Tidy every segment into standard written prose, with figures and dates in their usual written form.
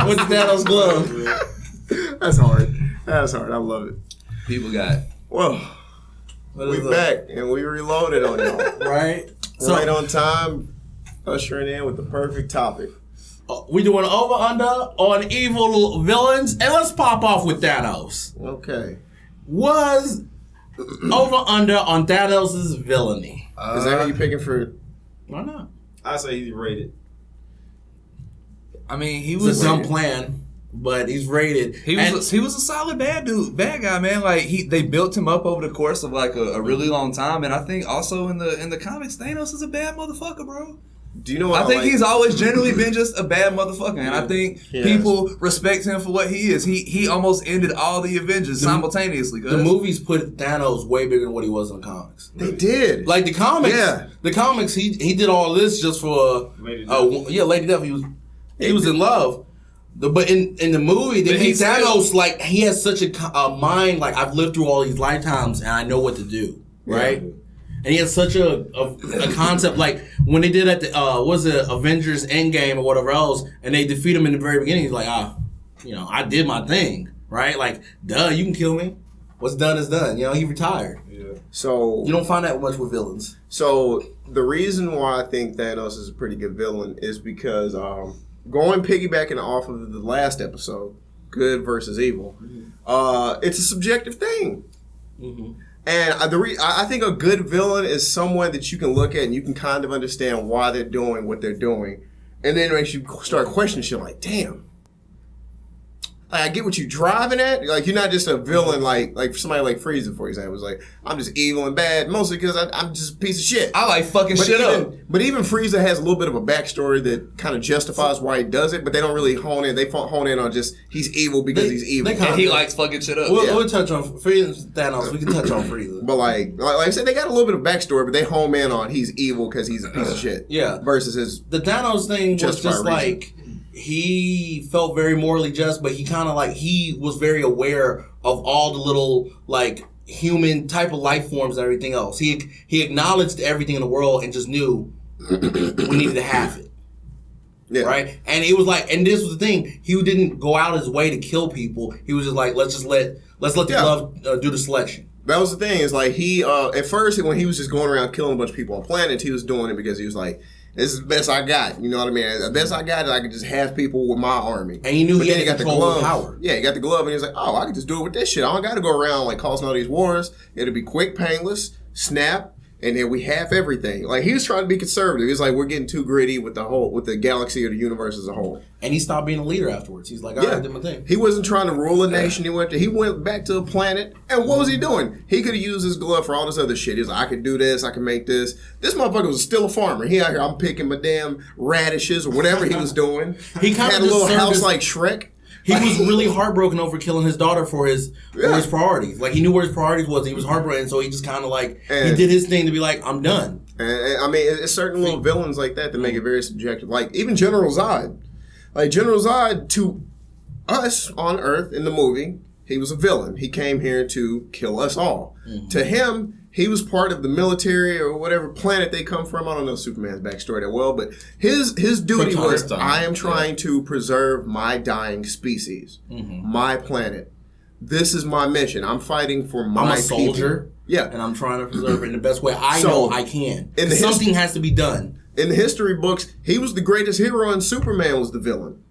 with the Thanos glove. That's hard. I love it. People got. Well, we back and we reloaded on y'all. Right? Right on time, ushering in with the perfect topic. We doing Ova Unda on evil villains, and let's pop off with Thanos. Okay. Was Ova Unda on Thanos' villainy? Is that who you picking for? Why not? I say he's rated. I mean, he It's was a dumb plan, but he's rated. He was a solid bad guy, man. Like they built him up over the course of like a really long time, and I think also in the comics, Thanos is a bad motherfucker, bro. Do you know what I think he's always generally been just a bad motherfucker, and I think people respect him for what he is. He almost ended all the Avengers simultaneously. The movies put Thanos way bigger than what he was in the comics. They did. Like the comics, he did all this just for Lady Death. He was in love. But in the movie, they made Thanos like he has such a mind. Like I've lived through all these lifetimes, and I know what to do. Right. Yeah. And he has such a concept, like when they did at the Avengers Endgame or whatever else, and they defeat him in the very beginning. He's like, I did my thing, right? Like, duh, you can kill me. What's done is done. He retired. Yeah. So you don't find that much with villains. So the reason why I think Thanos is a pretty good villain is because going piggybacking off of the last episode, good versus evil, it's a subjective thing. Mm-hmm. And I think a good villain is someone that you can look at and you can kind of understand why they're doing what they're doing. And then it makes you start questioning shit like, damn. I get what you're driving at. Like, you're not just a villain like somebody like Frieza, for example. It's like, I'm just evil and bad, mostly because I'm just a piece of shit. I like fucking shit up. But even Frieza has a little bit of a backstory that kind of justifies why he does it, but they don't really hone in. They hone in on just, he's evil because he's evil. And he likes fucking shit up. We'll touch on Thanos. We can touch on Frieza. But like I said, they got a little bit of backstory, but they home in on he's evil because he's a piece of shit. Yeah. Versus the Thanos thing was just like, he felt very morally just, but he kind of like, he was very aware of all the little like human type of life forms and everything else. He acknowledged everything in the world and just knew we needed to have it. Yeah. Right? And it was like, and this was the thing, he didn't go out his way to kill people. He was just like, let's let the glove do the selection. That was the thing, is like he, at first when he was just going around killing a bunch of people on planets, he was doing it because he was like, this is the best I got. You know what I mean? The best I got is I could just have people with my army. And he knew he had the glove. Power. Yeah, he got the glove, and he was like, oh, I can just do it with this shit. I don't got to go around like causing all these wars. It'll be quick, painless, snap, and then we have everything. Like, he was trying to be conservative. He's like, we're getting too gritty with the galaxy or the universe as a whole. And he stopped being a leader afterwards. He's like, all right, I did my thing. He wasn't trying to rule a nation. He went back to a planet, and what was he doing? He could have used his glove for all this other shit. He was like, I could do this, I can make this. This motherfucker was still a farmer. He out here, I'm picking my damn radishes or whatever he was doing. He kind of had a little house like Shrek. He was really heartbroken over killing his daughter for his priorities. Like, he knew where his priorities was. He was heartbroken, so he just kind of like, he did his thing to be like, I'm done. And I mean, it's certain little villains like that make it very subjective. Like, even General Zod. Like, General Zod, to us on Earth in the movie, he was a villain. He came here to kill us all. Mm-hmm. To him, he was part of the military or whatever planet they come from. I don't know Superman's backstory that well, but his duty was, I am trying to preserve my dying species, my planet. This is my mission. I'm fighting for my people. I'm a soldier. People. Yeah. And I'm trying to preserve it in the best way I know I can. Something has to be done. In the history books, he was the greatest hero and Superman was the villain.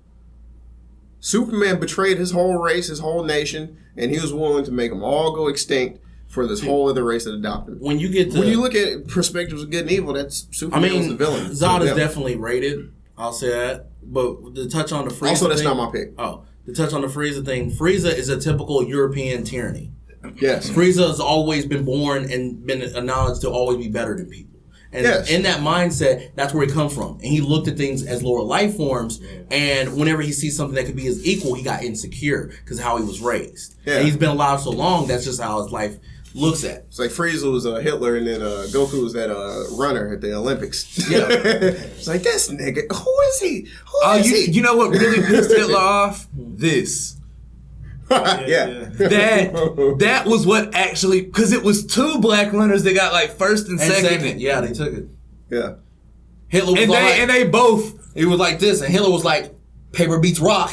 Superman betrayed his whole race, his whole nation, and he was willing to make them all go extinct for this whole other race that adopted him. When you look at perspectives of good and evil, that's Superman was the villain. Zod is definitely rated. I'll say that. But to touch on the Frieza also, that's not my pick. Oh, to touch on the Frieza thing, Frieza is a typical European tyranny. Yes. Frieza has always been born and been acknowledged to always be better than people. And in that mindset, that's where he comes from. And he looked at things as lower life forms. And whenever he sees something that could be his equal, he got insecure because of how he was raised. Yeah. And he's been alive so long, that's just how his life looks at. It's like Frieza was Hitler, and then Goku was that runner at the Olympics. Yeah. It's like, this nigga, who is he? Who is he? You know what really pissed Hitler off? This. That was what actually, because it was two black runners that got like first and second. Yeah, they took it. Yeah. Hitler was he was like this, and Hitler was like, Paper beats rock.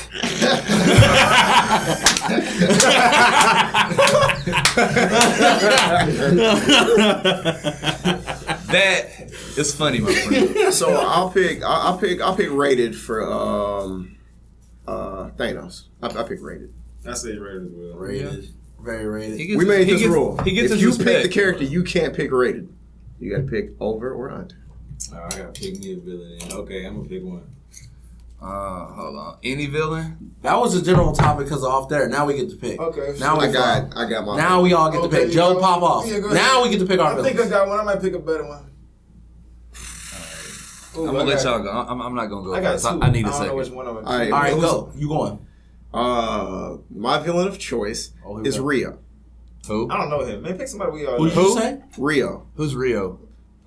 That is funny, my friend. So I'll pick rated for Thanos. I pick rated. I say rated as well. Rated. Very rated. We made this rule. He gets if his you respect. pick the character, you can't pick rated. You got to pick over or under. I gotta pick me a villain. Okay, I'm gonna pick one. Hold on. Any villain? That was a general topic because off there. Now we get to pick. Okay. Now we I got my. Now we all get to Okay, pick. Joe, go. pop off. Yeah, go ahead. Now we get to pick our I think I villains. got one. I might pick a better one. Ooh, I'm gonna let y'all go. I'm not gonna go. I got first. two. I need a I don't know which second. one I'm gonna All right, pick. All right, who's- go. You going? My villain of choice Oh, here we is go. Rio. Who? I don't know him. Man, pick somebody we all Who know. did you say? Rio Who's Rio?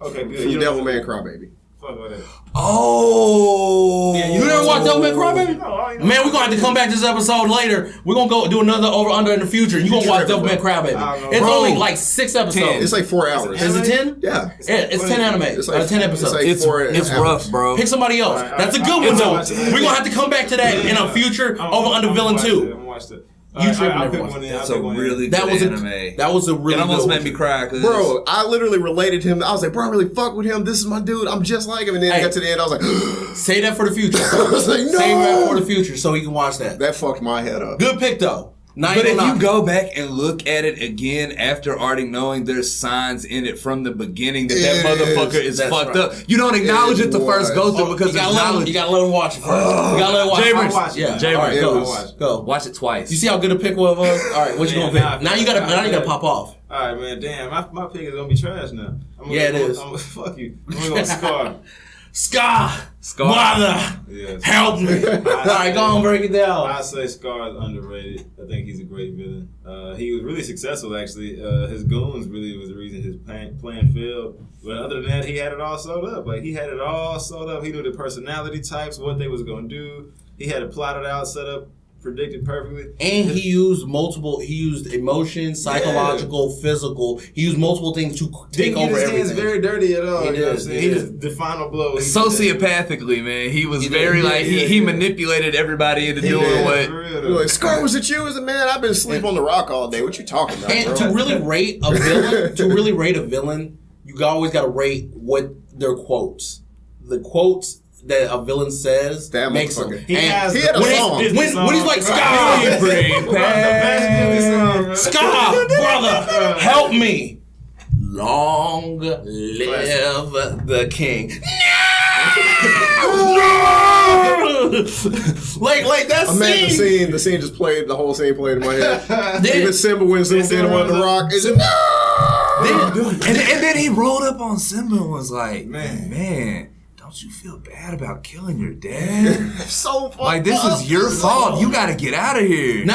Okay, good. from You don't know Devilman him. Crybaby. Fuck with it. Oh. Yeah, You never watched Devilman Crybaby? No, I ain't know. Man, we're gonna have to come back this episode later. We're gonna go do another over under in the future. You gonna watch tripping, Devilman I Crybaby? don't know. It's Bro. only like 6 episodes. It's like 4 hours. Is it 10? Yeah. Yeah, it's 10 anime. It's like 10 episodes. It's like It's 4 it's hours. rough, bro. Pick somebody else. All right, That's a all good right, one I'll though. watch it. We're gonna have to come back to that in a future over under villain 2. I'm gonna watch that. You tripping I'll pick everyone. one in. That's I'll a pick one in. really That good was anime. that was a really It almost good made one. me cry. Cause Bro, I literally related him. I was like, bro, I really fuck with him. This is my dude. I'm just like him. And then I Hey. got to the end. I was like, Say that for the future. I was like, no. Save that for the future so he can watch that. That fucked my head up. Good pick though. Not But even if you knock. go back and look at it again after already knowing there's signs in it from the beginning that It motherfucker is That's fucked right. up, you don't acknowledge it the first go through because you gotta, there's let him, knowledge. you gotta let him watch it first. You gotta let him watch it. Jamer, I'll watch it. Yeah. Jamer, All right, it go. was- Go. Watch it twice. You see how good a pick was? All right, what you Yeah, gonna pick? nah, Now you gotta pop off. All right, man. Damn, my pick is gonna be trash now. Yeah, it is. Fuck you. I'm gonna go Scar. Scar, Scar. mother, Yes. help me. All right, go on, break it down. I say Scar is underrated. I think he's a great villain. He was really successful, actually. His goons really was the reason his plan failed. But other than that, he had it all sewed up. Like, he had it all sewed up. He knew the personality types, what they was going to do. He had it plotted out, set up, predicted perfectly. And he used emotion, psychological, physical. He used multiple things to take over his hands everything. very dirty at all. He you know what I'm did, saying? he He did. just, the final blow. he- Sociopathically, man, he was He did. very Yeah, like yeah, he yeah. manipulated everybody into doing did. what. For real, You're though. like, Scar, was it you? I said, man, I've been asleep on the rock all day. What you talking about, And bro? to really rate a villain, you always got to rate what their quotes. The quotes that a villain says That makes them. motherfucker. He has he had a the song. Disney When song. he's like, Right. Scar, Bring The best Disney song, man. Scar, brother, help me. Long live the king. like that Imagine the scene just played, the whole scene played in my head. Even Simba when Simba did him on the rock. Is it? And then he rolled up on Simba and was like, Man. man, don't you feel bad about killing your dad? So fucked Like, this up. is your fault. You got to get out of here.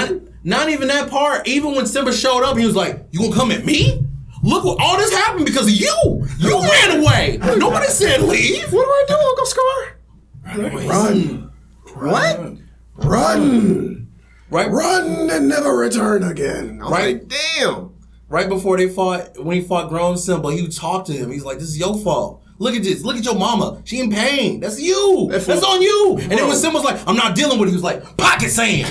Not even that part. Even when Simba showed up, he was like, "You gonna come at me? Look, what all this happened because of you. You ran away. Nobody said leave. What do I do, Uncle Scar? Run. What? Run. Right, Run and never return again. I was Right. like, damn. Right before they fought, when he fought grown Simba, he would talk to him. He's like, "This is your fault. Look at this. Look at your mama. She in pain. That's you. That's That's what- on you." And then Bro. when Simba's like, "I'm not dealing with it," he was like, "Pocket sand."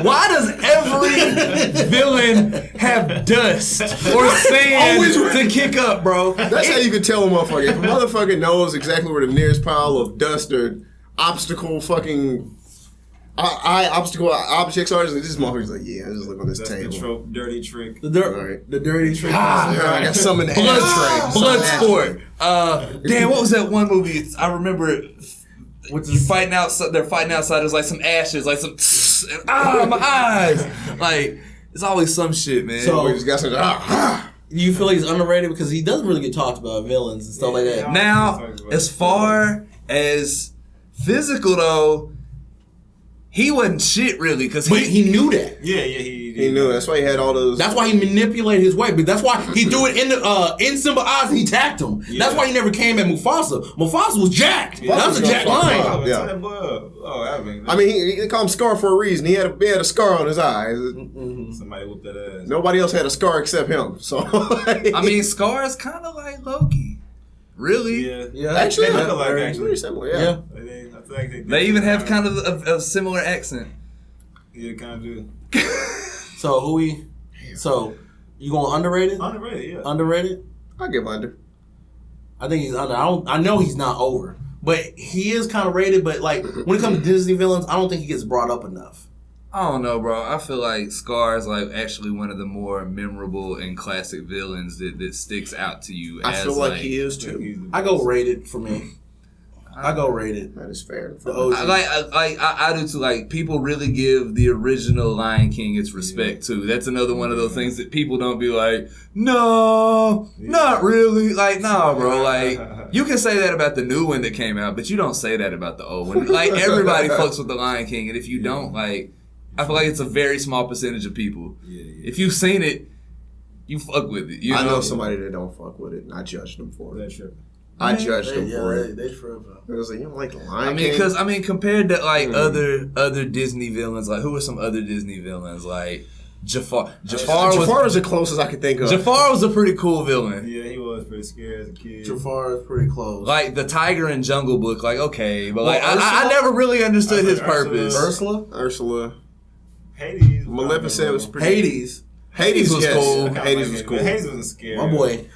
Why does every villain have dust or sand Always to kick up, bro? That's how you can tell a motherfucker. If a motherfucker knows exactly where the nearest pile of dust or obstacle fucking obstacle objects are, this motherfucker's like, yeah, I just look on this That's table. the dirty trick. The Right. dirty trick. I got some in the ashtray. Bloodsport. Damn, what was that one movie? I remember it. With You fighting outside. They're fighting outside. There's like some ashes, like some. My eyes. Like it's always some shit, man. So- We just got some. You feel like he's underrated because he doesn't really get talked about villains and stuff like that. Yeah. Now, as far as physical though, he wasn't shit really because But he knew that. Yeah, He knew. That's why he had all those. That's why he manipulated his way. But that's why he threw it in Simba's eyes and he tacked him. Yeah. That's why he never came at Mufasa. Mufasa was jacked. Yeah. That was a Mufasa jacked was line. fucked up. Yeah. I I mean, he called him Scar for a reason. He had a scar on his eye. somebody whooped that ass. Nobody else had a scar except him. So I mean, Scar is kind of like Loki. Really? Yeah. Actually, they look alike. very Actually, similar. Yeah. I feel like They even have kind of a similar accent. Yeah, kind of do. So So you going underrated? Underrated, yeah. Underrated? I give under. I think he's under. I know he's not over, but he is kind of rated. But like when it comes to Disney villains, I don't think he gets brought up enough. I don't know, bro. I feel like Scar is like actually one of the more memorable and classic villains that sticks out to you. I feel like he is too. I go rated for me. I go rated. That is fair. I do too. Like people really give the original Lion King its respect too. That's another one of those things that people don't be like, no, not really. Like, nah, bro. Like you can say that about the new one that came out, but you don't say that about the old one. Like everybody fucks with the Lion King, and if you don't, like, I feel like it's a very small percentage of people. If you've seen it, you fuck with it. You know? I know somebody that don't fuck with it, and I judged them for it. That's true. I judged them for it. They tripping. I was like, you don't like the Lion King? Because compared to like other Disney villains, like who are some other Disney villains? Like Jafar. Jafar was the closest I could think of. Jafar was a pretty cool villain. Yeah, he was pretty scary as a kid. Jafar is pretty close. Like the tiger in Jungle Book, like okay, but like I never really understood his purpose. Ursula. Hades. Maleficent was pretty. Hades was cool. Hades was cool. Hades wasn't scary. My boy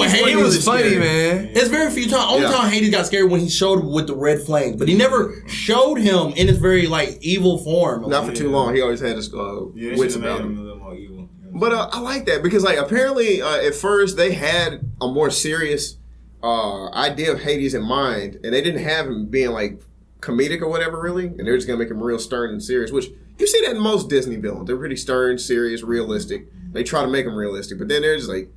Hades was funny, scary. man. It's very few times. Only time Hades got scared when he showed with the red flames, but he never showed him in his very like evil form. Not for too long. He always had his wits about him. A little more evil. But I like that because like apparently at first they had a more serious idea of Hades in mind, and they didn't have him being like comedic or whatever really, and they're just gonna make him real stern and serious, which you see that in most Disney villains. They're pretty stern, serious, realistic. They try to make them realistic, but then they're just like,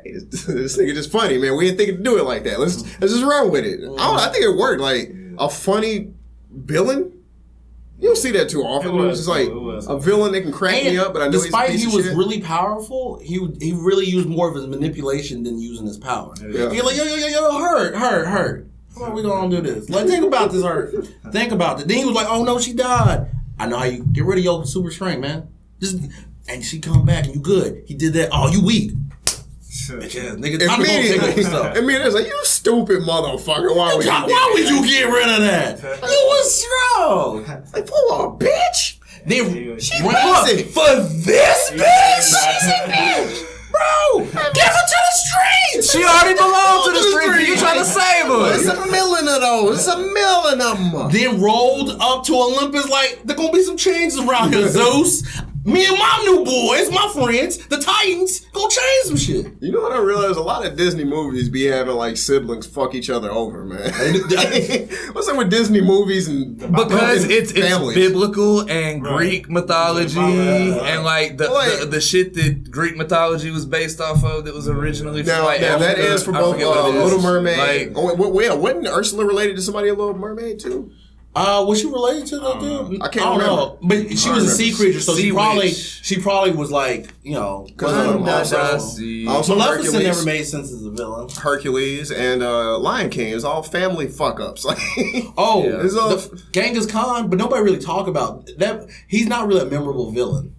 hey, this nigga just funny, man. We didn't think to do it like that. Let's just run with it. I think it worked. Like a funny villain, you don't see that too often. It's just like a villain that can crack me up, but I know despite he's a piece he of was shit. really powerful, he really used more of his manipulation than using his power. Yeah. He's like, yo, hurt. Come on, we gonna do this. Like, think about this, hurt. Think about it. Then he was like, oh no, she died. I know how you get rid of your super strength, man. And she come back and you good. He did that. Oh, you weak. Bitch ass nigga. Immediately, it's like, you stupid motherfucker. Why would you get rid of that? You was strong. Like, pull a bitch. Then She wasn't. For this bitch? She's a bitch. Bro, give her to the streets. She already belonged to the streets. You trying to save her? It's a million of those. It's a million of them. Then rolled up to Olympus like, there gonna be some changes around here, Zeus. Me and my new boys, my friends, the Titans, gonna change some shit. You know what I realized? A lot of Disney movies be having like siblings fuck each other over, man. What's up with Disney movies and because it's families? Biblical and Greek mythology and like the shit that Greek mythology was based off of that was originally from like now that Africa. is for both Little Mermaid. Like, wasn't Ursula related to somebody in Little Mermaid too? Was she related to the dude? I can't remember. Know. But she was a sea creature, so she probably was like, you know. Also Maleficent never made sense as a villain. Hercules and Lion King is all family fuck ups. Genghis Khan, but nobody really talk about that. He's not really a memorable villain.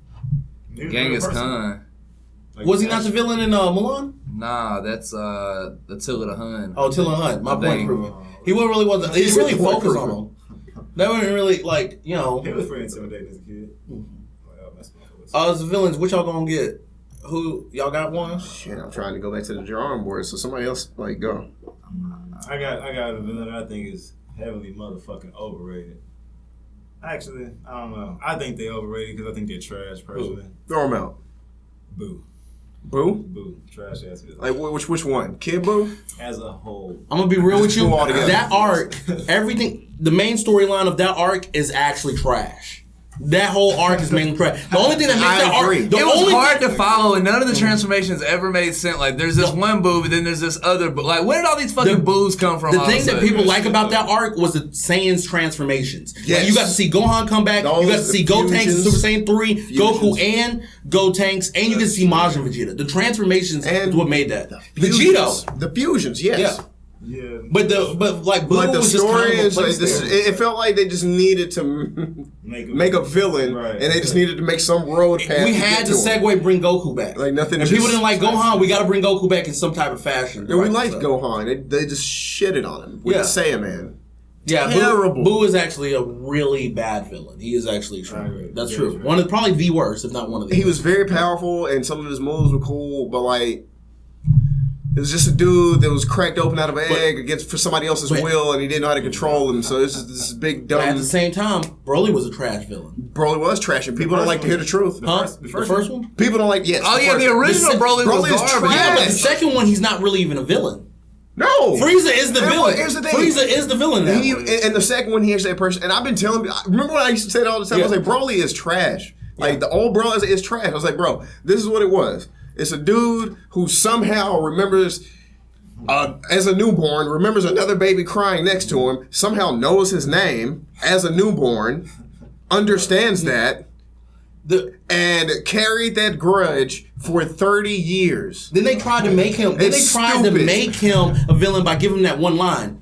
Genghis Khan. Was he not the villain in Mulan? Nah, that's Attila the Hun. Oh, Attila the Hun. My point proven. He really wasn't. He really focused on him. That wasn't really like, you know. He was pretty intimidating as a kid. The villains, what y'all gonna get? Who y'all got one? Shit, I'm trying to go back to the drawing board, so somebody else go. I got a villain that I think is heavily motherfucking overrated. Actually, I don't know. I think they overrated because I think they're trash personally. Throw them out. Boo. Boo? Trash ass villain. Like which one? Kid Boo? As a whole. I'm gonna be real with you. All together. That arc, everything, the main storyline of that arc is actually trash. That whole arc is mainly trash. The only thing that makes that arc, it was hard to follow, and none of the transformations ever made sense. Like, there's this one boo, but then there's this other boo. Like, where did all these fucking boos come from? The thing that people like about that arc was the Saiyan's transformations. Yes. Like, you got to see Gohan come back. You got to see Gotenks and Super Saiyan 3, Goku and Gotenks, and you get to see Majin Vegeta. The transformations is what made that. The fusions, yes. Yeah. But like Boo Like the was just story kind of is like this. It felt like they just needed to make a villain, right, and they just needed to make some road path. We had to segue, bring Goku back. Like nothing. If people didn't like Gohan, we got to bring Goku back in some type of fashion. Yeah, we liked Gohan. They just shitted on him with the Saiyaman. Yeah, terrible. Boo is actually a really bad villain. He is actually extremely bad. That's true. One of probably the worst, if not one of the. He was very powerful, and some of his moves were cool, but like. It was just a dude that was cracked open out of an egg for somebody else's will, and he didn't know how to control him. So it's just this big dumb. But at the same time, Broly was a trash villain. Broly was trash, and people don't like to hear the truth. The first one? People don't like. Yes. Oh yeah, the original Broly was garbage. Yeah, but the second one, he's not really even a villain. No, Frieza is the villain. Here's the thing. Frieza is the villain now. And the second one, he actually a person. And I've been telling you. Remember when I used to say it all the time? I was like, Broly is trash. Like the old Broly is trash. I was like, bro, this is what it was. It's a dude who somehow remembers. As a newborn, remembers another baby crying next to him, somehow knows his name as a newborn, understands that, and carried that grudge for 30 years. Then they tried to make him. Then they tried to make him a villain by giving him that one line.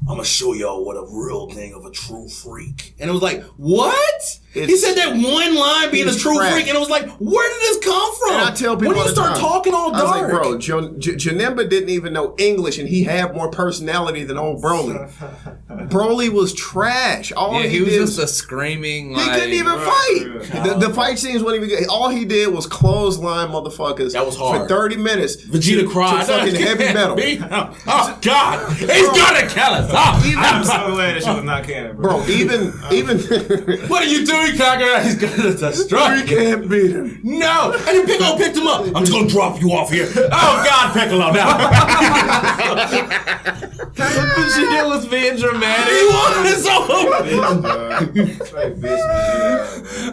I'm gonna show y'all what a real thing of a true freak. And it was like, what? He said that one line being a true freak, and it was like, where did this come from? And I tell people when all you the start time, talking all dark. I was like, bro, Janemba didn't even know English, and he had more personality than old Broly. Broly was trash. He was just a screaming. He couldn't even fight. The fight scenes wasn't even good. All he did was clothesline motherfuckers. That was hard. For 30 minutes. Vegeta cried. To fucking heavy metal. Oh God, he's gonna kill us. I'm so glad that shit was not canon, bro. Bro, even what are you doing, Kagura? He's gonna destroy. We can't beat him. No, and then Piccolo picked him up. I'm just gonna drop you off here. Oh God, Piccolo, now. Vegeta was being dramatic. He was.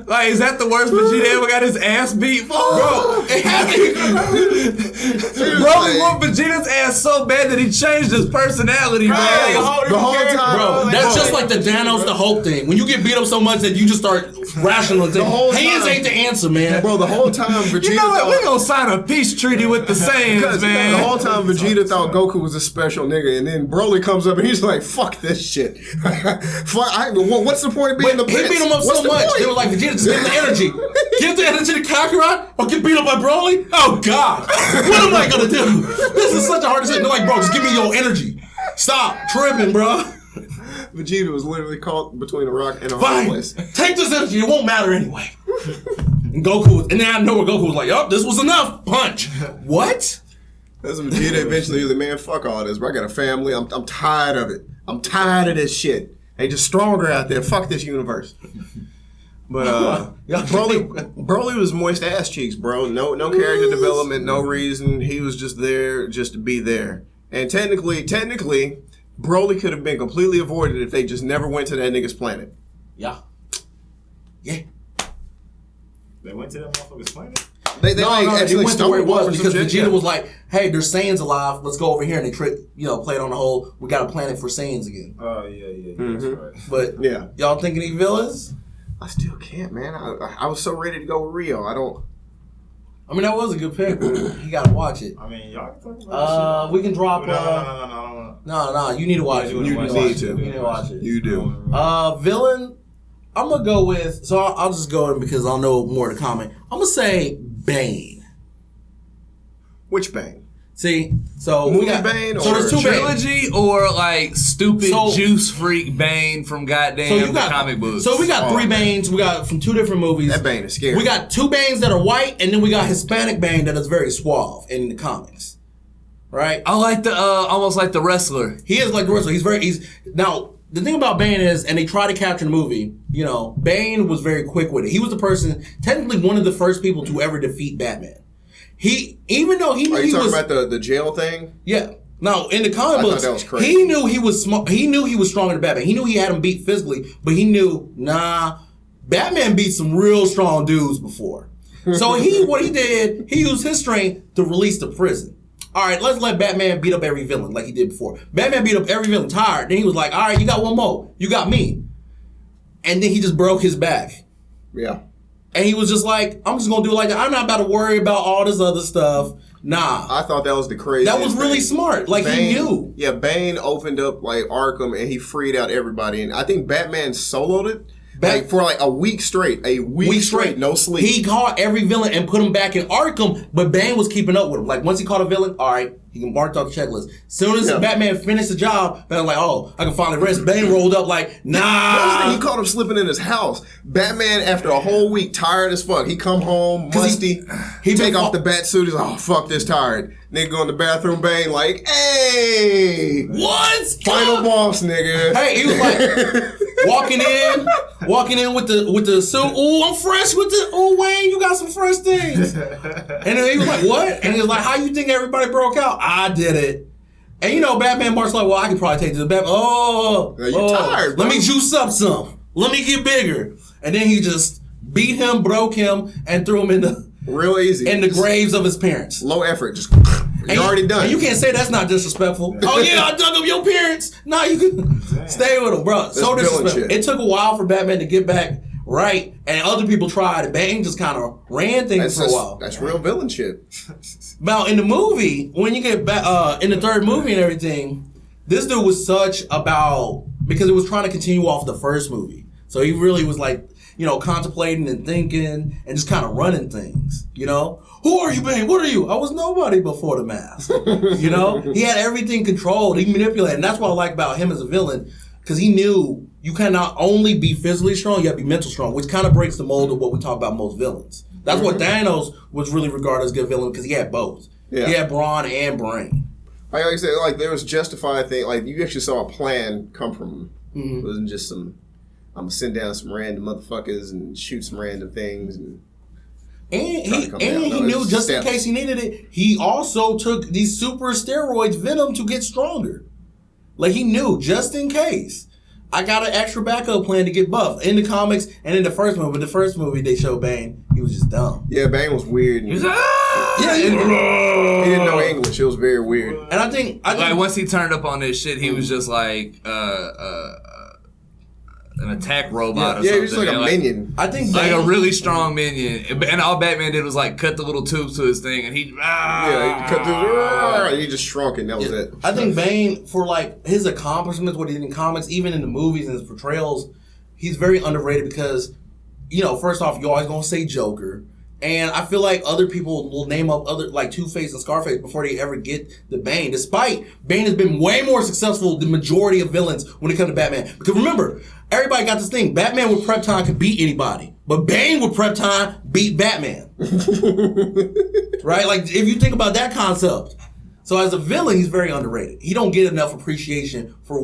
Like, is that the worst Vegeta ever got his ass beat for? Bro, it happened. Broly whooped Vegeta's ass so bad that he changed his personality, bro. The whole time, bro. That's just like the Thanos the Hulk thing. When you get beat up so much that you just start rationalizing. Hands ain't the answer, man. Bro, the whole time Vegeta you know what? We're gonna sign a peace treaty with the Saiyans, man. The whole time Vegeta thought Goku was a special nigga, and then Broly comes up and he's like, fuck this shit. What's the point of being the prince? He beat him up so much. They were like, Vegeta, just give him the energy. Give the energy to Kakarot or get beat up by Broly? Oh, God. What am I going to do? This is such a hard decision. They're like, bro, just give me your energy. Stop tripping, bro. Vegeta was literally caught between a rock and a hard Fine. place. Take this energy. It won't matter anyway. And Goku, and then I know where Goku was like, oh, this was enough. Punch. What? That's when Vegeta eventually was like, man, fuck all this, bro. I got a family. I'm tired of it. I'm tired of this shit. They just stronger out there. Fuck this universe. But Broly was moist ass cheeks, bro. No character development, no reason. He was just there just to be there. And technically, Broly could have been completely avoided if they just never went to that nigga's planet. Yeah. They went to that motherfucker's planet? They actually went to where it was because shit. Vegeta was like, "Hey, there's Saiyans alive. Let's go over here." And they played on the whole. We got a planet for Saiyans again. Oh yeah, that's right. But y'all think any villains? I still can't, man. I was so ready to go with Rio. I mean, that was a good pick. You gotta watch it. I mean, y'all can talk about we can drop. No. You need to watch it. You need to. You need to watch it. You do. Villain. I'm gonna go with. So I'll just go in because I'll know more to comment. I'm gonna say Bane. Which Bane? See, so Movie we got Bane so or there's two trilogy Bane. or like stupid juice freak Bane from goddamn the comic books. So we got three Banes. We got from two different movies. That Bane is scary. We got two Banes that are white, and then we got Hispanic Bane that is very suave in the comics. Right? I like the almost like the wrestler. He is like the wrestler. He's now. The thing about Bane is, and they try to capture in the movie, Bane was very quick with it. He was the person, technically one of the first people to ever defeat Batman. Even though he knew he was... Are you talking about the jail thing? Yeah. No, in the comic books, that was crazy. He knew he was smart. He knew he was stronger than Batman. He knew he had him beat physically, but he knew, Batman beat some real strong dudes before. So what he did, he used his strength to release the prison. All right, let's let Batman beat up every villain like he did before. Batman beat up every villain, tired. Then he was like, all right, you got one more. You got me. And then he just broke his back. Yeah. And he was just like, I'm just going to do it like that. I'm not about to worry about all this other stuff. Nah. I thought that was the craziest. That was really smart. Like, Bane, he knew. Yeah, Bane opened up like Arkham and he freed out everybody. And I think Batman soloed it. Like for like a week straight. A week straight, no sleep. He caught every villain and put him back in Arkham, but Bane was keeping up with him. Like, once he caught a villain, all right, he can mark off the checklist. Soon as Batman finished the job, Batman was like, oh, I can finally rest. Bane rolled up like, nah. He caught him slipping in his house. Batman, after a whole week, tired as fuck. He come home, musty. He take off the bat suit. He's like, oh, fuck this, tired. Nigga go in the bathroom, Bane like, hey. What? Final boss, nigga. Hey, he was like, walking in with the suit. Ooh, I'm fresh with the. Ooh, Wayne, you got some fresh things. And then he was like, what? And he was like, how you think everybody broke out? I did it. And you know, Batman Mark's like, well, I could probably take this to Batman. You tired, bro. Let me juice up some. Let me get bigger. And then he just beat him, broke him, and threw him in the real easy in the graves of his parents. Low effort, just you're already done. And you can't say that's not disrespectful. Oh yeah, I dug up your parents. Nah, you can stay with them, bro. So disrespectful. It took a while for Batman to get back right, and other people tried. And Bane just kind of ran things for a while. That's real villain shit. Now in the movie, when you get back in the third movie and everything, this dude was because it was trying to continue off the first movie. So he really was like, you know, contemplating and thinking and just kind of running things, you know? Who are you, Bane? What are you? I was nobody before the mask. You know? He had everything controlled. He manipulated. And that's what I like about him as a villain, because he knew you can not only be physically strong, you have to be mental strong, which kind of breaks the mold of what we talk about most villains. That's what Thanos was really regarded as a good villain, because he had both. Yeah. He had brawn and brain. Like I said, like there was justified thing. Like you actually saw a plan come from him. Mm-hmm. It wasn't just I'm gonna send down some random motherfuckers and shoot some random things and he knew just in case he needed it. He also took these super steroids, Venom, to get stronger. Like he knew just in case. I got an extra backup plan to get buff in the comics and in the first movie. But the first movie they showed Bane, he was just dumb. Yeah, Bane was weird. He was he didn't know English. It was very weird. And I think like once he turned up on this shit, he was just like an attack robot or something. Yeah, he was like a minion. I think like a really strong minion. And all Batman did was like cut the little tubes to his thing, and he cut the he just shrunk it. And that was it. I think Bane, for like his accomplishments, what he did in comics, even in the movies and his portrayals, he's very underrated because, you know, first off, you're always gonna say Joker. And I feel like other people will name up other, like Two-Face and Scarface before they ever get the Bane. Despite Bane has been way more successful than the majority of villains when it comes to Batman. Because remember, everybody got this thing. Batman with prep time could beat anybody. But Bane with prep time beat Batman. Right? Like, if you think about that concept. So as a villain, he's very underrated. He don't get enough appreciation for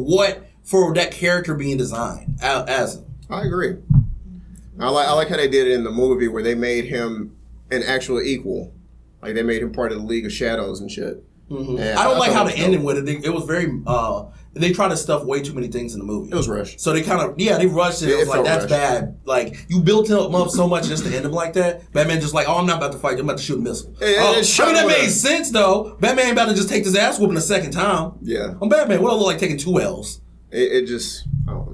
that character being designed as him. I agree. I like how they did it in the movie where they made him an actual equal. Like they made him part of the League of Shadows and shit. Mm-hmm. And I don't like how they ended with it. It was very, they tried to stuff way too many things in the movie. It was rushed. So they kind of, they rushed it. It was like, that's rushed. Bad. Like, you built him up so much just to end him like that. Batman just like, oh, I'm not about to fight. I'm about to shoot a missile. That made sense, though. Batman ain't about to just take this ass whooping a second time. Yeah. I'm Batman. What do I look like taking 2 L's? It just, I don't know.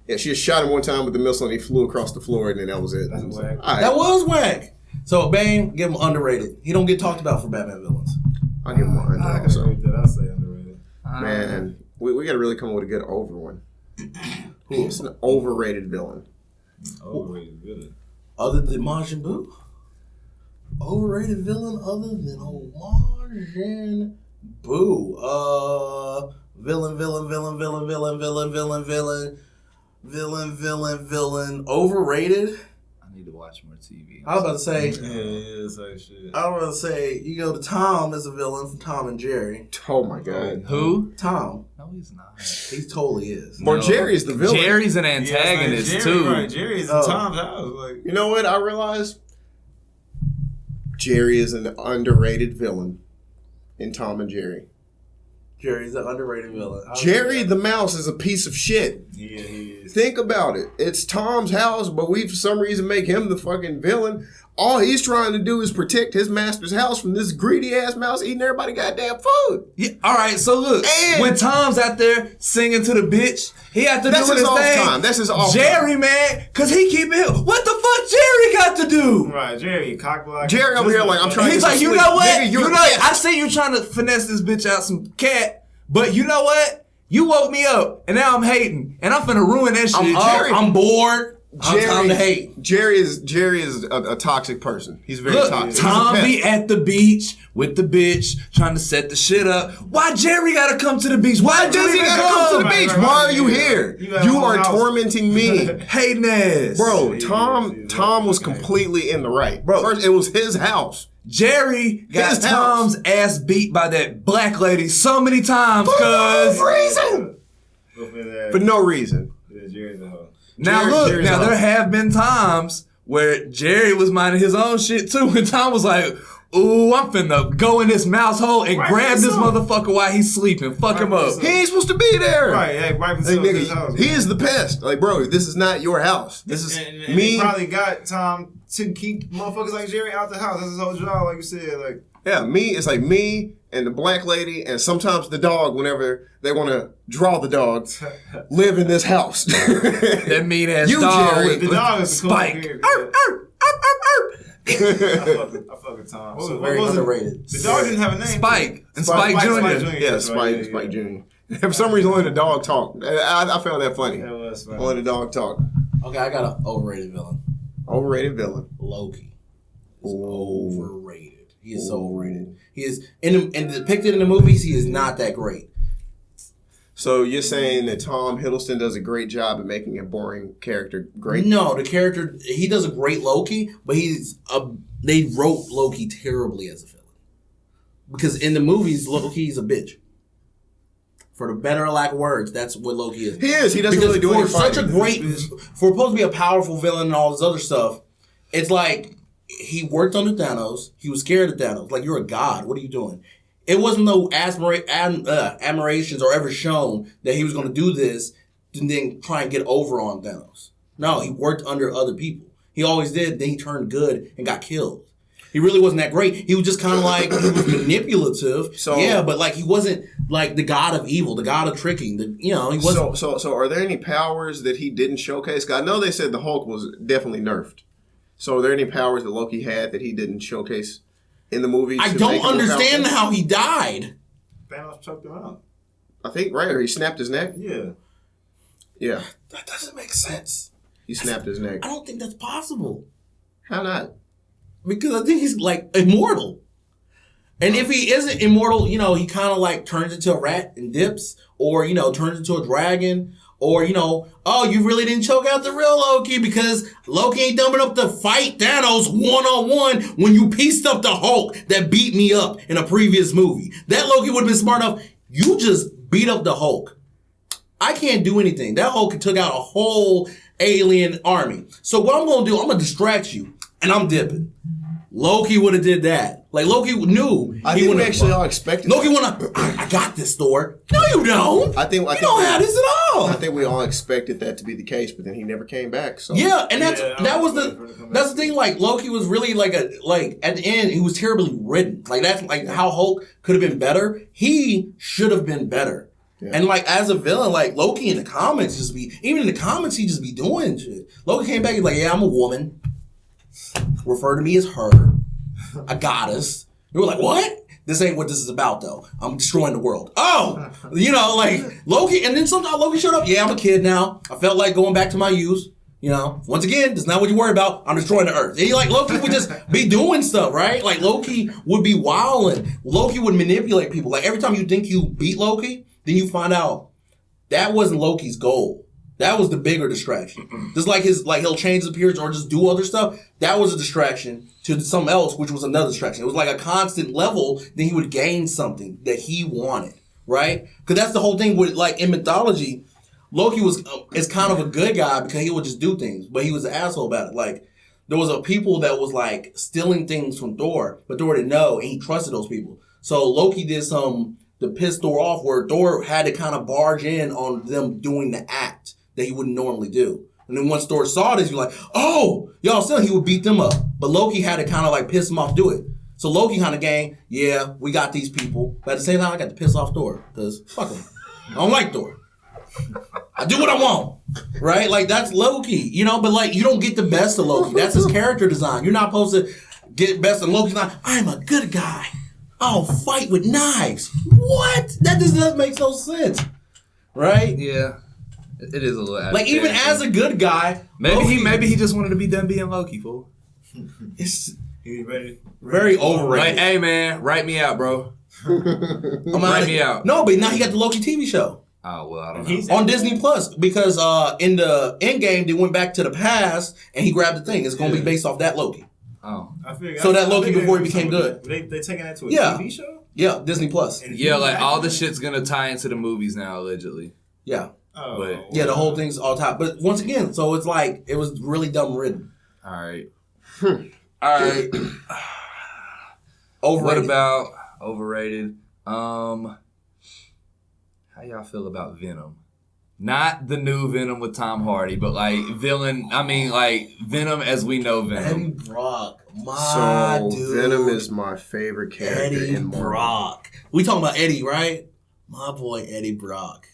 Yeah, she just shot him one time with the missile and he flew across the floor and then that was it. That's whack. Right. That was whack. So Bane, give him underrated. He don't get talked about for Batman villains. I'll give him one underrated. I'll say underrated. Man, we got to really come up with a good over one. Who's an overrated villain? Overrated villain. Other than Majin Buu? Overrated villain other than Majin Buu. Villain. Overrated? I need to watch more TV. I was about to say. Yeah, it's like shit. I was about to say, you go to Tom as a villain from Tom and Jerry. Oh my God. Who? Tom. No, he's not. He totally is. Or Jerry's the villain. Jerry's an antagonist Jerry, too. Right. Jerry's in Tom's house. Like, you know what I realized? Jerry is an underrated villain in Tom and Jerry. Jerry's an underrated villain. Jerry the mouse is a piece of shit. Yeah, he is. Think about it. It's Tom's house, but we for some reason make him the fucking villain. all he's trying to do is protect his master's house from this greedy ass mouse eating everybody goddamn food. Yeah, all right, so look, when Tom's out there singing to the bitch, he had to do his thing. Time. That's his off Jerry, time. man, because he keep it. What the fuck Jerry got to do? Right, Jerry, cockblock. Jerry over here like, I'm trying to He's get like, some you sleep. know what? Nigga, You know, I see you trying to finesse this bitch out some cat, but you know what? You woke me up, and now I'm hating, and I'm finna ruin that shit. I'm bored. Time to hate. Jerry is a toxic person. He's very toxic. Tom be at the beach with the bitch trying to set the shit up. Why Jerry gotta come to the beach? Why does he gotta come to the beach? Why are you here? You are tormenting me. Hating ass. Bro, Tom was completely in the right. Bro, first, it was his house. Jerry got Tom's ass beat by that black lady so many times, cuz. For no reason. Yeah, Jerry's a hoe. Now there have been times where Jerry was minding his own shit too, and Tom was like, ooh, I'm finna go in this mouse hole and grab this motherfucker while he's sleeping. Fuck him up. He ain't supposed to be there. Right, hey, his house. He is the pest. Like, bro, this is not your house. This is and me. He probably got Tom to keep motherfuckers like Jerry out the house. That's his whole job, like you said. Like, yeah, it's like me and the black lady and sometimes the dog whenever they want to draw the dog live in this house. That mean ass dog. Jerry. The dog is a cool Spike. I fuck with Tom. So very underrated. The dog didn't have a name. Spike. And Spike Jr. Yeah, Spike Jr. For some reason, only the dog talked. I found that funny. That was funny. Only the dog talked. Okay, I got an overrated villain. Overrated villain. Loki. He's overrated. He is so overrated. He is and depicted in the movies. He is not that great. So you're saying that Tom Hiddleston does a great job at making a boring character great? No, the character, he does a great Loki, but they wrote Loki terribly as a villain. Because in the movies, Loki's a bitch. For the better or lack of words, that's what Loki is. He is. He doesn't really do anything. For supposed to be a powerful villain and all this other stuff, it's like he worked under Thanos. He was scared of Thanos. Like, you're a god. What are you doing? It wasn't no admirations or ever shown that he was going to do this and then try and get over on Thanos. No, he worked under other people. He always did. Then he turned good and got killed. He really wasn't that great. He was just kind of like, he was manipulative. Yeah, but like he wasn't like the god of evil, the god of tricking. He wasn't. So are there any powers that he didn't showcase? 'Cause I know they said the Hulk was definitely nerfed. So are there any powers that Loki had that he didn't showcase in the movies? I don't understand how he died. Thanos choked him out. I think, right, or he snapped his neck? Yeah. Yeah. That doesn't make sense. He snapped his neck. I don't think that's possible. How not? Because I think he's like immortal. And if he isn't immortal, he kind of like turns into a rat and dips, or, turns into a dragon, or, oh, you really didn't choke out the real Loki because Loki ain't dumb enough to fight Thanos one-on-one when you pieced up the Hulk that beat me up in a previous movie. That Loki would have been smart enough. You just beat up the Hulk. I can't do anything. That Hulk took out a whole alien army. So what I'm going to do, I'm going to distract you, and I'm dipping. Loki would have did that. Like, Loki knew. I think we actually all expected Loki I got this, Thor. No, you don't. You don't have this at all. I think we all expected that to be the case, but then he never came back. So yeah, and that's the thing. Like, Loki was really like at the end, he was terribly written. Like, that's like how Hulk could have been better. He should have been better. Yeah. And like, as a villain, like Loki in the comics even in the comics, he just be doing shit. Loki came back, he's like, yeah, I'm a woman. Refer to me as her, a goddess. You were like, what? This ain't what this is about, though. I'm destroying the world. Oh, like Loki. And then sometimes Loki showed up. Yeah, I'm a kid now. I felt like going back to my youth. Once again, that's not what you worry about. I'm destroying the earth. And Loki would just be doing stuff, right? Like, Loki would be wilding. Loki would manipulate people. Like, every time you think you beat Loki, then you find out that wasn't Loki's goal. That was the bigger distraction. Just like he'll change his appearance or just do other stuff. That was a distraction to something else, which was another distraction. It was like a constant level. Then he would gain something that he wanted, right? Because that's the whole thing with, like, in mythology, Loki is kind of a good guy because he would just do things, but he was an asshole about it. Like, there was a people that was like stealing things from Thor, but Thor didn't know, and he trusted those people. So Loki did something to piss Thor off, where Thor had to kind of barge in on them doing the act that he wouldn't normally do. And then once Thor saw this, you're like, oh, y'all still, he would beat them up. But Loki had to kind of like piss him off to do it. So Loki kind of gang, yeah, we got these people. But at the same time, I got to piss off Thor. Because fuck him. I don't like Thor. I do what I want. Right? Like, that's Loki. You know, but like, you don't get the best of Loki. That's his character design. You're not supposed to get best of Loki's not, I'm a good guy. I'll fight with knives. What? That doesn't make no sense. Right? Yeah. It is a little like even as a good guy, maybe he just wanted to be done being Loki, fool. It's ready? Very overrated. Like, hey man, write me out, bro. Write me out. No, but now he got the Loki TV show. Oh well, I don't know. On Disney Plus because in the Endgame they went back to the past and he grabbed the thing. It's gonna be based off that Loki. Oh, that Loki before he became good. They taking that to a TV show? Yeah, Disney Plus. Yeah, like all the shit's gonna tie into the movies now, allegedly. Yeah. Oh, but, yeah, the whole thing's all top. But once again, so it's like, it was really dumb written. All right. All right. Overrated. What about overrated? How y'all feel about Venom? Not the new Venom with Tom Hardy, but like Venom as we know Venom. Eddie Brock. My dude. Venom is my favorite character in Marvel. Brock. We talking about Eddie, right? My boy Eddie Brock.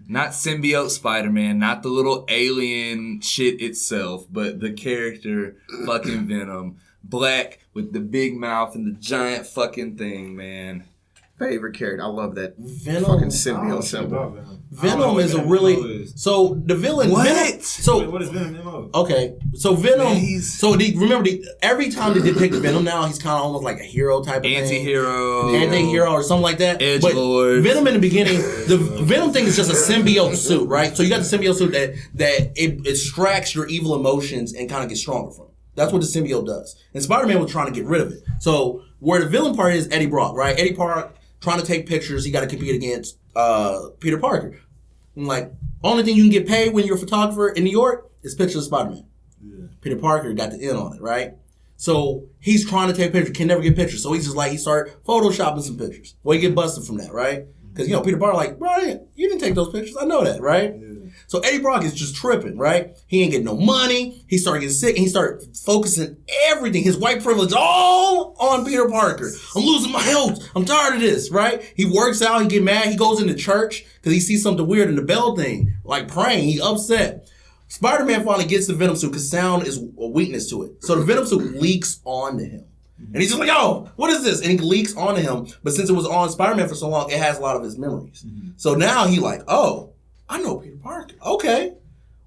Not symbiote Spider-Man, not the little alien shit itself, but the character fucking Venom. Black with the big mouth and the giant fucking thing, man. Favorite character. I love that Venom. Fucking symbiote symbol. Venom is a really... So, the villain... What? Venom, what is Venom MO? Okay, so Venom... Man, remember, every time they depict Venom now, he's kind of almost like a hero type of anti-hero. thing. Anti-hero or something like that. Edgelord. Venom in the beginning, the Venom thing is just a symbiote suit, right? So you got the symbiote suit that it extracts your evil emotions and kind of gets stronger from it. That's what the symbiote does. And Spider-Man was trying to get rid of it. So where the villain part is Eddie Brock, right? Eddie Brock trying to take pictures. He got to compete against Peter Parker. And like, only thing you can get paid when you're a photographer in New York is pictures of Spider-Man. Yeah. Peter Parker got the in on it, right? So he's trying to take pictures, can never get pictures. So he's just like, he started photoshopping some pictures. Well, he get busted from that, right? Because, Peter Parker like, bro, you didn't take those pictures. I know that, right? Yeah. So Eddie Brock is just tripping, right? He ain't getting no money. He started getting sick, and he started focusing everything, his white privilege, all on Peter Parker. I'm losing my health. I'm tired of this, right? He works out. He get mad. He goes into church because he sees something weird in the bell thing, like praying. He's upset. Spider-Man finally gets the Venom suit because sound is a weakness to it. So the Venom suit leaks onto him. And he's just like, oh, what is this? And it leaks onto him. But since it was on Spider-Man for so long, it has a lot of his memories. Mm-hmm. So now he like, oh, I know Peter Parker. Okay.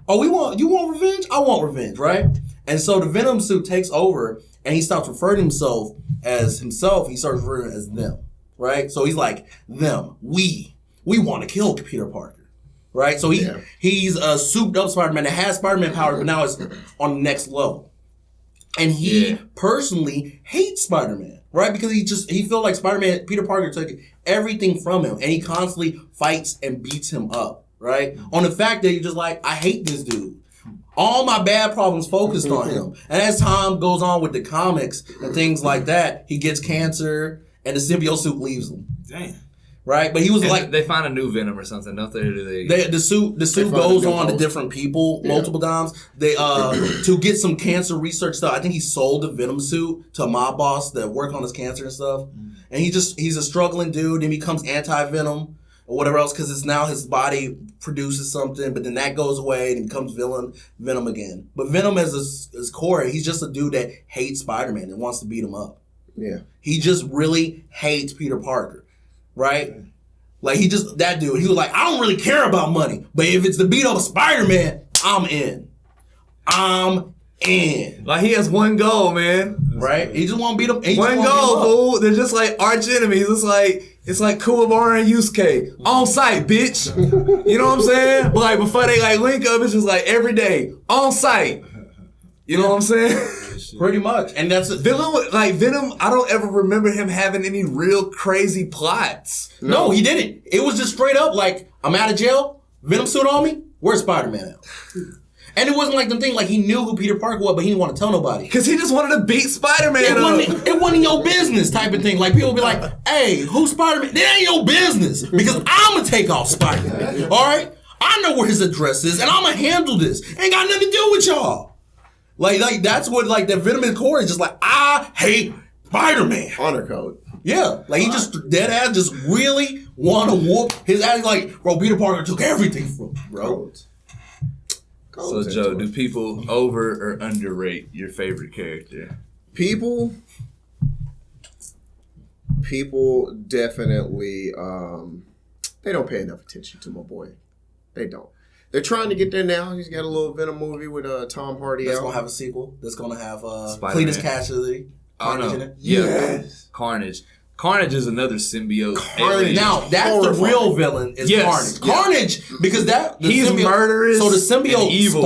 Oh, you want revenge? I want revenge, right? And so the Venom suit takes over and he stops referring to himself as himself. He starts referring as them, right? So he's like, them, we want to kill Peter Parker, right? So he's a souped up Spider-Man that has Spider-Man power, but now it's on the next level. And he personally hates Spider-Man, right? Because he felt like Spider-Man, Peter Parker took everything from him and he constantly fights and beats him up, right? On the fact that he's just like, I hate this dude. All my bad problems focused on him. And as time goes on with the comics and things like that, he gets cancer and the symbiote suit leaves him. Damn. Right? But he was like... They find a new Venom or something, don't they? The suit goes on to different people multiple times. They to get some cancer research stuff. I think he sold the Venom suit to a mob boss that worked on his cancer and stuff. Mm. And he's a struggling dude and becomes anti-Venom or whatever else because it's now his body produces something, but then that goes away and he becomes Venom again. But Venom as his core, he's just a dude that hates Spider-Man and wants to beat him up. Yeah. He just really hates Peter Parker. Right? Like, that dude, he was like, I don't really care about money, but if it's to beat up Spider-Man, I'm in. Like, he has one goal, man. Right? He just want to beat up. One goal, fool. They're just like arch enemies. It's like Kuwabara and Yusuke. On site, bitch. You know what I'm saying? But like, before they like link up, it's just like every day. On site. You know what I'm saying? Pretty much. And that's Venom, I don't ever remember him having any real crazy plots. No, he didn't. It was just straight up like, I'm out of jail, Venom suit on me, where's Spider-Man at? And it wasn't like the thing, like he knew who Peter Parker was, but he didn't want to tell nobody. Because he just wanted to beat Spider-Man It wasn't your business type of thing. Like people would be like, hey, who's Spider-Man? That ain't your business. Because I'm going to take off Spider-Man. All right? I know where his address is, and I'm gonna handle this. Ain't got nothing to do with y'all. Like that's what like that Venom in core is just like, I hate Spider-Man. Honor code. Yeah, like he just dead ass just really want to whoop his ass. Like, bro, Peter Parker took everything from him, bro. So Joe, do people over or underrate your favorite character? People definitely they don't pay enough attention to my boy. They don't. They're trying to get there now. He's got a little Venom movie with Tom Hardy. That's out. gonna have a sequel. That's gonna have Cletus Cassidy. Carnage in it. Yes. Carnage. Carnage is another symbiote. Carnage. Now that's the real villain is Carnage. Carnage because he's murderous. So the symbiote evil.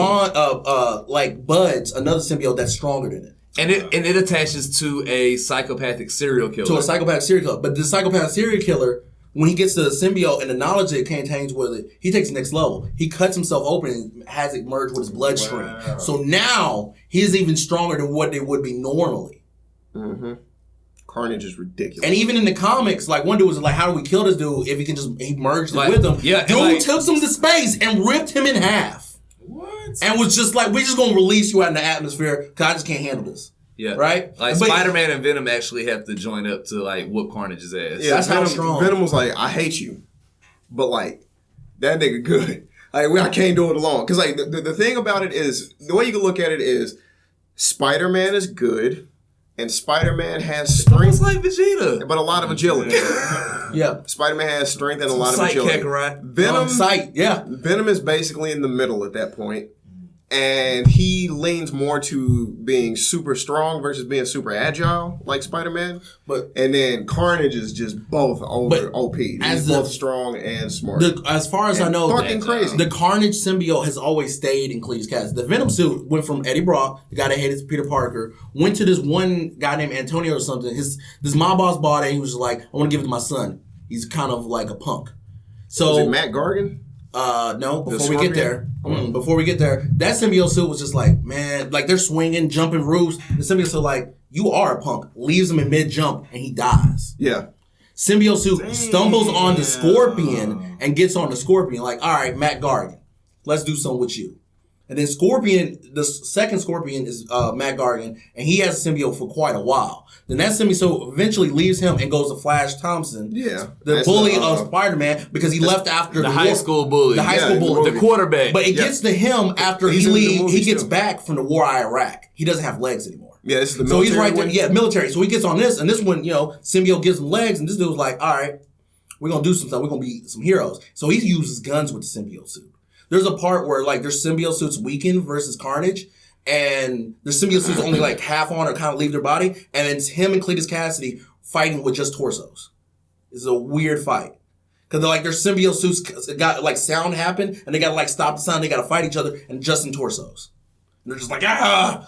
Like buds another symbiote that's stronger than it. And it attaches to a psychopathic serial killer. To a psychopathic serial killer. But the psychopathic serial killer, when he gets to the symbiote and the knowledge that it contains with it, he takes the next level. He cuts himself open and has it merge with his bloodstream. Wow. So now he's even stronger than what they would be normally. Mm-hmm. Carnage is ridiculous. And even in the comics, like one dude was like, how do we kill this dude if he merged it with him? Yeah, dude took him to space and ripped him in half. What? And was just like, we're just going to release you out in the atmosphere because I just can't handle this. Yeah. Right? Like Spider-Man and Venom actually have to join up to like whoop Carnage's ass. Yeah, that's how strong. Venom was like, I hate you. But like, that nigga good. Like, I can't do it alone. Because like, the thing about it is, the way you can look at it is, Spider-Man is good. And Spider-Man has strength. Almost like Vegeta. But a lot of agility. Yeah. Spider-Man has strength and a lot of agility. Venom is basically in the middle at that point. And he leans more to being super strong versus being super agile, like Spider-Man. And then Carnage is just both over OP. He's both strong and smart. As far as I know, fucking crazy. The Carnage symbiote has always stayed in Cletus Cassidy. The Venom suit went from Eddie Brock, the guy that hated Peter Parker, went to this one guy named Antonio or something. This mob boss bought it. He was just like, I want to give it to my son. He's kind of like a punk. So was it Matt Gargan? No, before we get there. Before we get there, that symbiote suit was just like, man, like they're swinging, jumping roofs. The symbiote suit like, you are a punk. Leaves him in mid-jump and he dies. Yeah. Symbiote suit stumbles on the Scorpion and gets on the Scorpion like, all right, Matt Gargan, let's do something with you. And then Scorpion, the second Scorpion is Matt Gargan, and he has a symbiote for quite a while. Then that symbiote eventually leaves him and goes to Flash Thompson, the bully of Spider-Man, because he left after the high school bully. The high school bully. The quarterback. But it gets to him after he gets back from the war of Iraq. He doesn't have legs anymore. Yeah, this is the military. So he's right there. Yeah, military. So he gets on this, and this one, symbiote gives him legs, and this dude's like, all right, we're going to do some stuff. We're going to be some heroes. So he uses guns with the symbiote suit. There's a part where like their symbiote suits weaken versus Carnage, and their symbiote suits only like half on or kind of leave their body, and it's him and Cletus Cassidy fighting with just torsos. It's a weird fight because they're like their symbiote suits got like sound happen, and they got to like stop the sound. They got to fight each other, and just in torsos. And they're just like I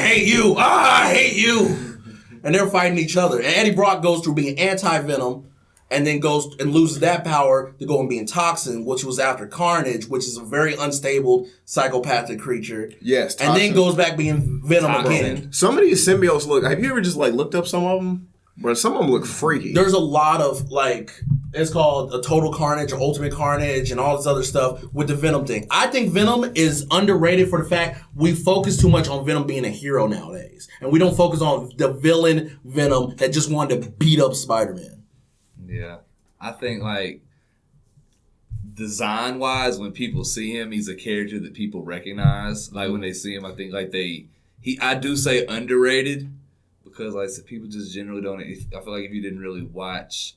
hate you, I hate you, and they're fighting each other. And Eddie Brock goes through being anti-Venom. And then goes and loses that power to go and be in Toxin, which was after Carnage, which is a very unstable psychopathic creature. Yes, Toxin. And then goes back being Venom again. Some of these symbiotes look. Have you ever just like looked up some of them? But some of them look freaky. There's a lot of like it's called a Total Carnage or Ultimate Carnage and all this other stuff with the Venom thing. I think Venom is underrated for the fact we focus too much on Venom being a hero nowadays, and we don't focus on the villain Venom that just wanted to beat up Spider-Man. Yeah. I think, like, design-wise, when people see him, he's a character that people recognize. Like, when they see him, I think, like, I do say underrated because, like, people just generally don't. I feel like if you didn't really watch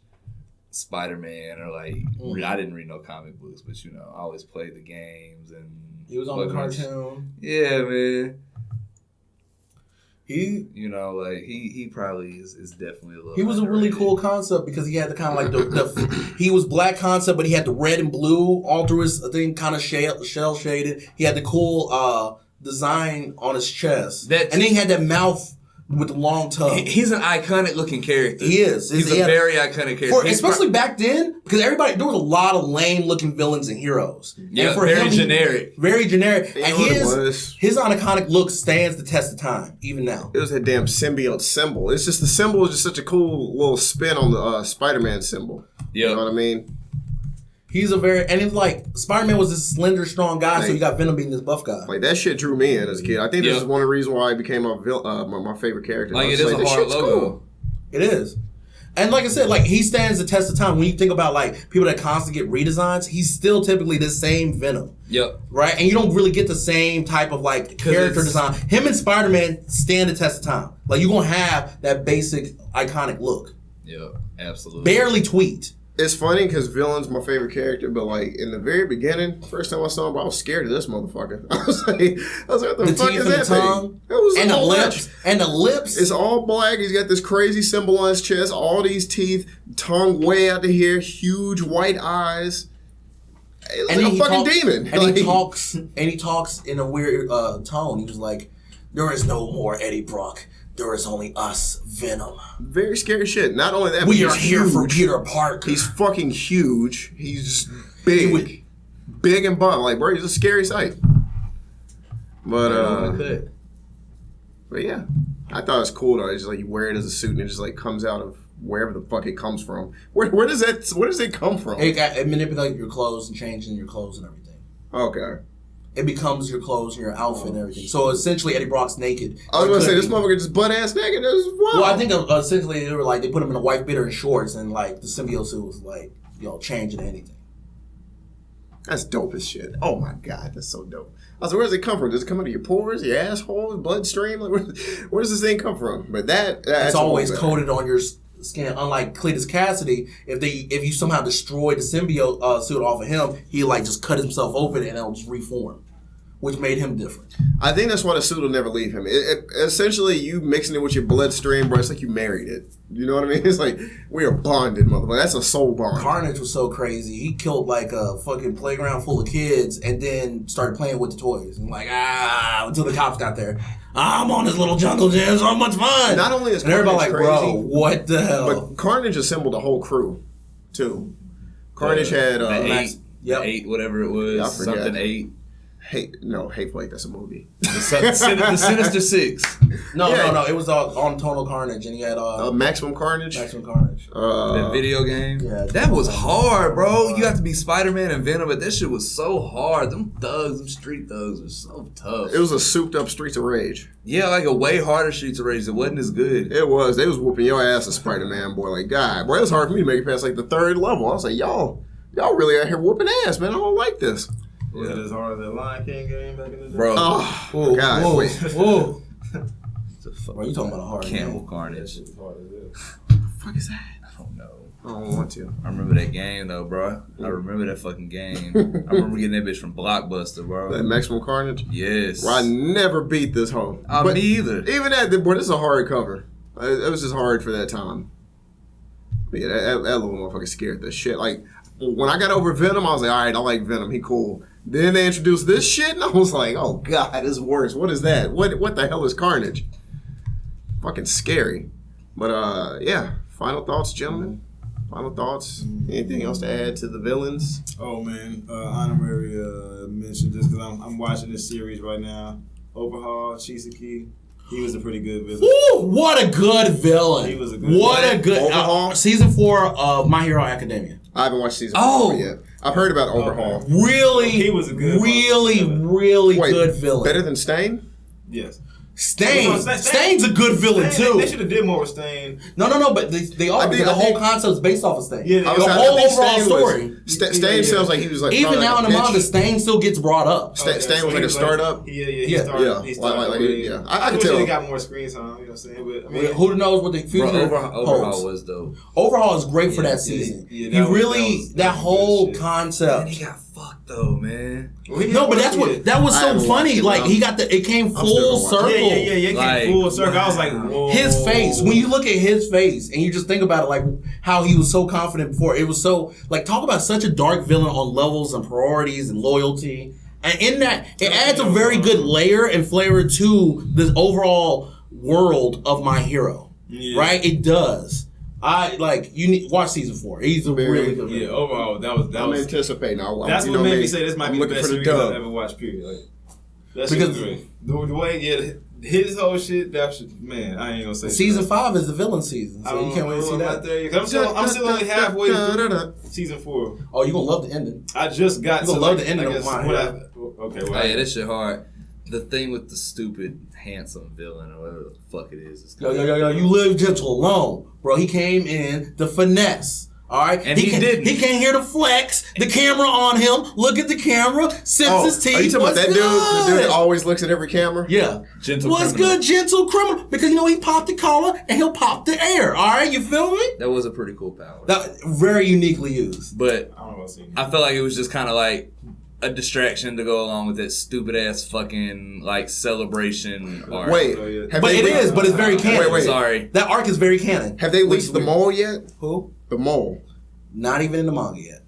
Spider-Man or, like, I didn't read no comic books, but, I always played the games and. He was on the cartoon. Yeah, man. He probably is definitely a little. He was underrated. A really cool concept because he had the kind of like he was black concept, but he had the red and blue all through his thing, kind of shell shaded. He had the cool design on his chest, and then he had that mouth with the long tongue. He's an iconic looking character. He is. He's a very iconic character. Especially back then, because there was a lot of lame looking villains and heroes. Yeah, and for very him, generic. Very generic. And his iconic look stands the test of time, even now. It was that damn symbiote symbol. It's just the symbol is just such a cool little spin on the Spider-Man symbol. Yeah. You know what I mean? He's a very, and it's like Spider-Man was this slender, strong guy, so you got Venom being this buff guy. Like that shit drew me in as a kid. I think this is one of the reasons why I became my favorite character. Like it is a hard logo. Cool. It is. And like I said, like he stands the test of time. When you think about like people that constantly get redesigns, he's still typically the same Venom. Yep. Right? And you don't really get the same type of like character design. Him and Spider-Man stand the test of time. Like you're gonna have that basic iconic look. Yep, absolutely. Barely tweaked. It's funny because Villain's my favorite character, but like in the very beginning, first time I saw him, I was scared of this motherfucker. I was like, what the fuck is that thing? And the lips. And the lips. It's all black. He's got this crazy symbol on his chest, all these teeth, tongue way out to here, huge white eyes. It's like a fucking demon. And he talks in a weird tone. He was like, "There is no more Eddie Brock. There is only us, Venom." Very scary shit. Not only that, we are here for Peter Parker. He's fucking huge. He's big. Big and buff. Like, bro, he's a scary sight. But yeah. I thought it was cool though. It's just like you wear it as a suit and it just like comes out of wherever the fuck it comes from. Where does it come from? It manipulates your clothes and changing your clothes and everything. Okay. It becomes your clothes and your outfit and everything. So essentially, Eddie Brock's naked. I was going to say, this motherfucker just butt-ass naked. Well, I think essentially they were like, they put him in a white beater and shorts and like the symbiote suit was like, changing anything. That's dope as shit. Oh my God, that's so dope. I was like, where does it come from? Does it come out of your pores, your asshole, bloodstream? Like, where does this thing come from? But that's always coated on your skin. Unlike Cletus Cassidy, if you somehow destroyed the symbiote suit off of him, he like just cut himself open and it'll just reform, which made him different. I think that's why the suit will never leave him. Essentially, you mixing it with your bloodstream, bro. It's like you married it. You know what I mean? It's like we are bonded, motherfucker. That's a soul bond. Carnage was so crazy. He killed like a fucking playground full of kids and then started playing with the toys and like until the cops got there. I'm on this little jungle gym, so much fun. Not only is Carnage everybody like, crazy, bro, what the hell? But Carnage assembled a whole crew, too. Carnage had the 8, whatever it was, yeah, something 8. Hateful Eight. That's a movie. The Sinister Six. No. It was on Total Carnage, and he had Maximum Carnage. That video game. Yeah, that was hard, bro. You have to be Spider-Man and Venom, but that shit was so hard. Them street thugs, were so tough. It was a souped-up Streets of Rage. Yeah, like a way harder Streets of Rage. It wasn't as good. It was. They was whooping your ass as Spider-Man, boy. Like, God, boy, it was hard for me to make it past like the 3rd level. I was like, y'all really out here whooping ass, man. I don't like this. Was it as hard as that Lion King game back in the day? Bro. Oh, God. Whoa. Wait. Whoa. Bro, you talking about a hard Camel game. Carnage. That shit was hard as hell. What the fuck is that? I don't know. I don't want to. I remember that game, though, bro. I remember that fucking game. I remember getting that bitch from Blockbuster, bro. That Maximum Carnage? Yes. Bro, I never beat this hoe. Me either. Even that, boy, this is a hard cover. It was just hard for that time. But yeah, that little motherfucker scared the shit. Like, when I got over Venom, I was like, all right, I like Venom. He cool. Then they introduced this shit, and I was like, oh, God, this is worse. What is that? What the hell is Carnage? Fucking scary. But, yeah, final thoughts, gentlemen? Final thoughts? Anything else to add to the villains? Oh, man. Honorary mention, just because I'm watching this series right now. Overhaul, Chisaki. He was a pretty good villain. Ooh, what a good villain. He was a good villain. Overhaul? Season 4 of My Hero Academia. I haven't watched season 4 yet. I've heard about Overhaul. Really? He was a good really good villain. Better than Stain? Yes. Stain's a good villain too. They should have did more with Stain. No, but they are because the whole concept is based off of Stain. Yeah, the whole overall story. Stain sounds like he was like even now in the manga, Stain still gets brought up. Stain was like a startup. He started. I can tell. He got more screen time. You know what I'm saying? But, who knows what the future Overhaul was though. Overhaul is great for that season. That whole concept. And he got fucked though, man. No, but that was so funny. Like it came full circle. Yeah, it came full circle. I was like, whoa. His face. When you look at his face and you just think about it, like how he was so confident before, it was so like talk about such a dark villain on levels and priorities and loyalty. And in that, it adds a very good layer and flavor to this overall world of My Hero. Yeah. Right? It does. You need watch season 4. He's a really good villain. Yeah, overall, that was I'm anticipating. That's what made me say this might be the best series I've ever watched. Period. That shit was great. The way, his whole shit, that shit, man, I ain't gonna say Season 5 is the villain season, so you can't wait to see that. I'm still only halfway through season 4. Oh, you're gonna love the ending. I just got to gonna love the ending of mine. Okay, well. Oh, yeah, this shit hard. The thing with the stupid, handsome villain or whatever the fuck it is. Yo, you live gentle alone. Bro, he came in the finesse. All right, and he didn't. He came here to flex. The camera on him. Look at the camera. Sips his teeth. Are you talking about that dude? The dude that always looks at every camera? Yeah. Gentle What's criminal. good, gentle criminal? Because he popped the collar and he'll pop the air. All right, you feel me? That was a pretty cool power. That very uniquely used. But I don't know what's in I felt like it was just kind of like a distraction to go along with that stupid ass fucking like celebration arc. Wait, but it's very canon. Wait. Sorry, that arc is very canon. Have they leaked the mole yet? Who? The mole. Not even in the manga yet.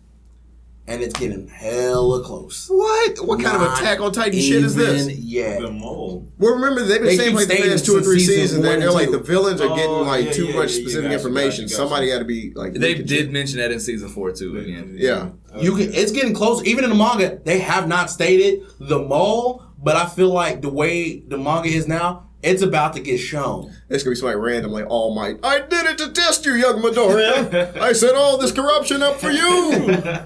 And it's getting hella close. What kind of Attack on Titan shit is this? Yeah. The mole. Well, remember, they've been saying like the past 2 or 3 seasons that they're like the villains are getting like too much specific information. Somebody got to be like. They did mention that in season 4 too. Again, yeah. It's getting close. Even in the manga, they have not stated the mole, but I feel like the way the manga is now, it's about to get shown. It's going to be somebody random like All Might. I did it to test you, young Midoriya. I set all this corruption up for you.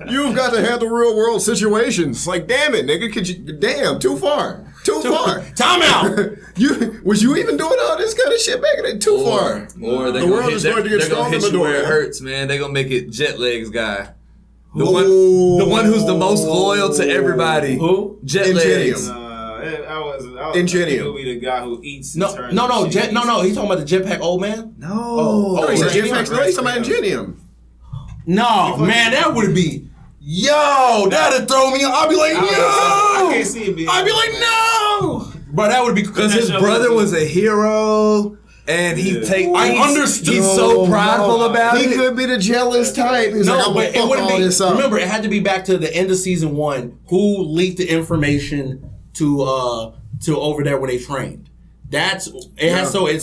You've got to handle real world situations. Like, damn it, nigga. Damn, too far. Too far. Time out. Was you even doing all this kind of shit back then? Too far. Or the world is going to get stronger, Midoriya. Where it hurts, man. They're going to make it Jet Legs guy. The one who's the most loyal to everybody. Who? Jet Legs. I was Ingenium. Be the guy who eats. No. He's talking about the jetpack old man. No, he's talking about Ingenium. No, man, that would be. Yo, that'd throw me. I'd be like, yo. I can't see it being. I'd be like, no. Bro, that would be because his brother was a hero. And I understood. He's so prideful about it. He could be the jealous type. He's like, but it wouldn't be. Remember, it had to be back to the end of season 1. Who leaked the information to over there where they trained? It's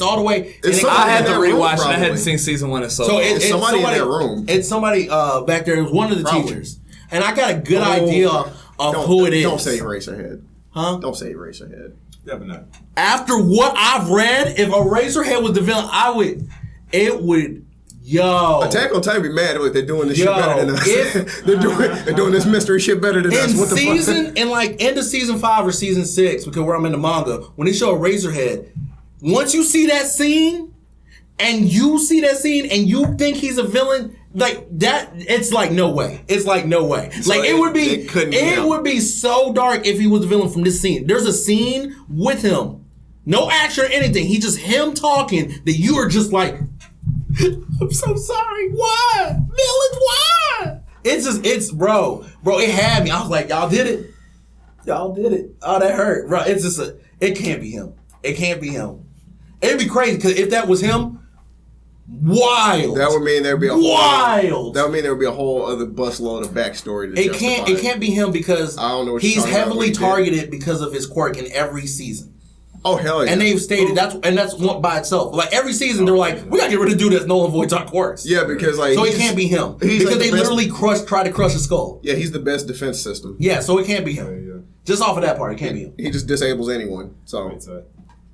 all the way. I had to rewatch it. I hadn't seen season 1 so it's somebody in that room. It's somebody back there. It was one of the teachers, and I got a good idea of who it is. Don't say Eraserhead. Huh? Don't say Eraserhead. Definitely not. After what I've read, if Eraserhead was the villain, it would. Yo, Attack on Titan be mad if they're doing this shit better than us. They're doing this mystery shit better than us. What the fuck? In like end of season 5 or season 6, because where I'm in the manga, when they show Eraserhead, once you see that scene, and you think he's a villain, like that, it's like no way. It's like no way. So like it would be so dark if he was the villain from this scene. There's a scene with him, no action or anything. He's just him talking that you are just like. I'm so sorry. Why? Villains, why? Bro, it had me. I was like, y'all did it. Oh, that hurt. Bro, it can't be him. It can't be him. It'd be crazy, because if that was him, wild. That would mean there'd be a whole other busload of backstory to It can't be him, because I don't know what he's heavily targeted because of his quirk in every season. Oh, hell yeah. And they've stated that's one by itself. Like every season they're like, we gotta get rid of dude that's null and void talk quirks. Yeah, because like so it can't be him. Because like they literally try to crush his skull. Yeah, he's the best defense system. Yeah, so it can't be him. Yeah. Just off of that part, it can't be him. He just disables anyone. So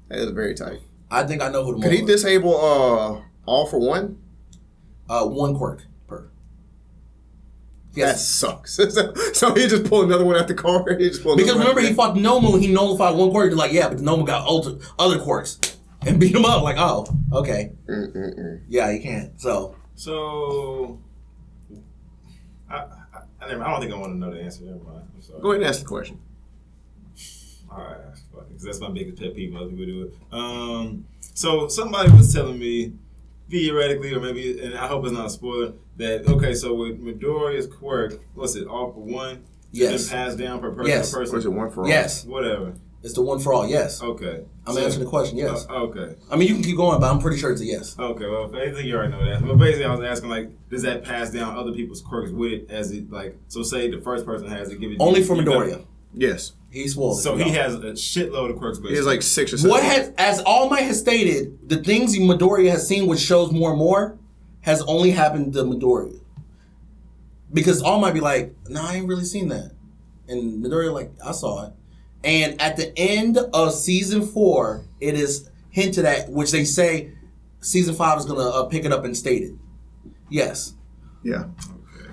that is very tight. I think I know who the Could he disable all for one? One quirk per. Yes. That sucks. So he just pulled another one out the car. Because remember, he fought Nomu and he nullified one quirk. He's like, yeah, but the Nomu got other quirks and beat him up. Like, oh, okay. Yeah, he can't. So I don't think I want to know the answer. Never mind. I'm sorry. Go ahead and ask the question. All right, because that's my biggest pet peeve. Other people do it. So somebody was telling me, theoretically, or maybe, and I hope it's not a spoiler, that so with Midoriya's quirk, what's it, all for one? Yes. And passed down per person. Yes. Per person. Or is it one for all? Yes. Whatever. It's the one for all. Yes. Okay. I'm answering the question. Yes. Okay. I mean, you can keep going, but I'm pretty sure it's a yes. Okay. Well, I think you already know that. But basically, I was asking, like, does that pass down other people's quirks with it? As it like, so say the first person has it, give it only for Midoriya. Yes. He's swole. So he has a shitload of quirks. Basically. He has like 6 or 7. As All Might has stated, the things Midoriya has seen, which shows more and more, has only happened to Midoriya. Because All Might be like, no, I ain't really seen that. And Midoriya like, I saw it. And at the end of season 4, it is hinted at, which they say season 5 is gonna pick it up and state it. Yes. Yeah.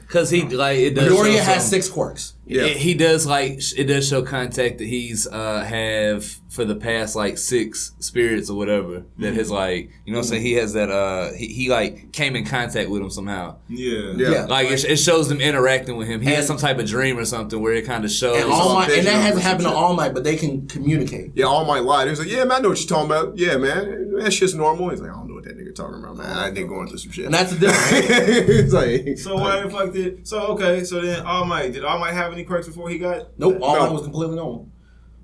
Because he like it does. Midoriya has 6 quirks. Yeah. He does it does show contact that he's have for the past like 6 spirits or whatever that has like, you know what I'm saying, he has that he like came in contact with him somehow. Yeah. Like it shows them interacting with him. He has some type of dream or something where it kind of shows. And All Might, and that hasn't happened to All Might, but they can communicate. Yeah, All Might lied. He was like, yeah, man, I know what you're talking about. Yeah, man, that shit's normal. He's like, I don't know what that nigga talking about, man. I nigga going through some shit. And that's the difference. It's like, So why the fuck did? So okay, so then All Might, did All Might have any quirks before he got? Nope, All Might was completely normal.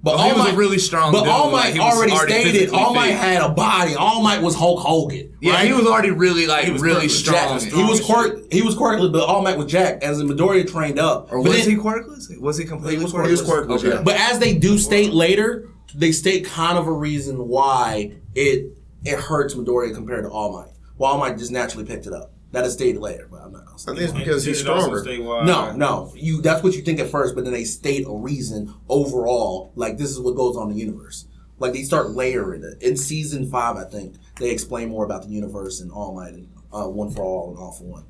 But he was a really strong But dude. All Might Like, he was already stated physically All Might fit. had a body. All Might was Hulk Hogan. Yeah, right? he was already really like really strong. He was quirkless, but All Might was jacked as in Midoriya trained up. Or But was then- he quirkless? Was he completely He was quirkless? he was quirkless, Okay. yeah. But as they do state later, they state kind of a reason why it hurts Midoriya compared to All Might. Well, All Might just naturally picked it up. That is stated later, but I'm not gonna say. I think it's because he's Did it also stronger. state why- No. That's what you think at first, but then they state a reason overall. Like this is what goes on in the universe. Like they start layering it. In season 5, I think they explain more about the universe and All Might and One for All and All for One.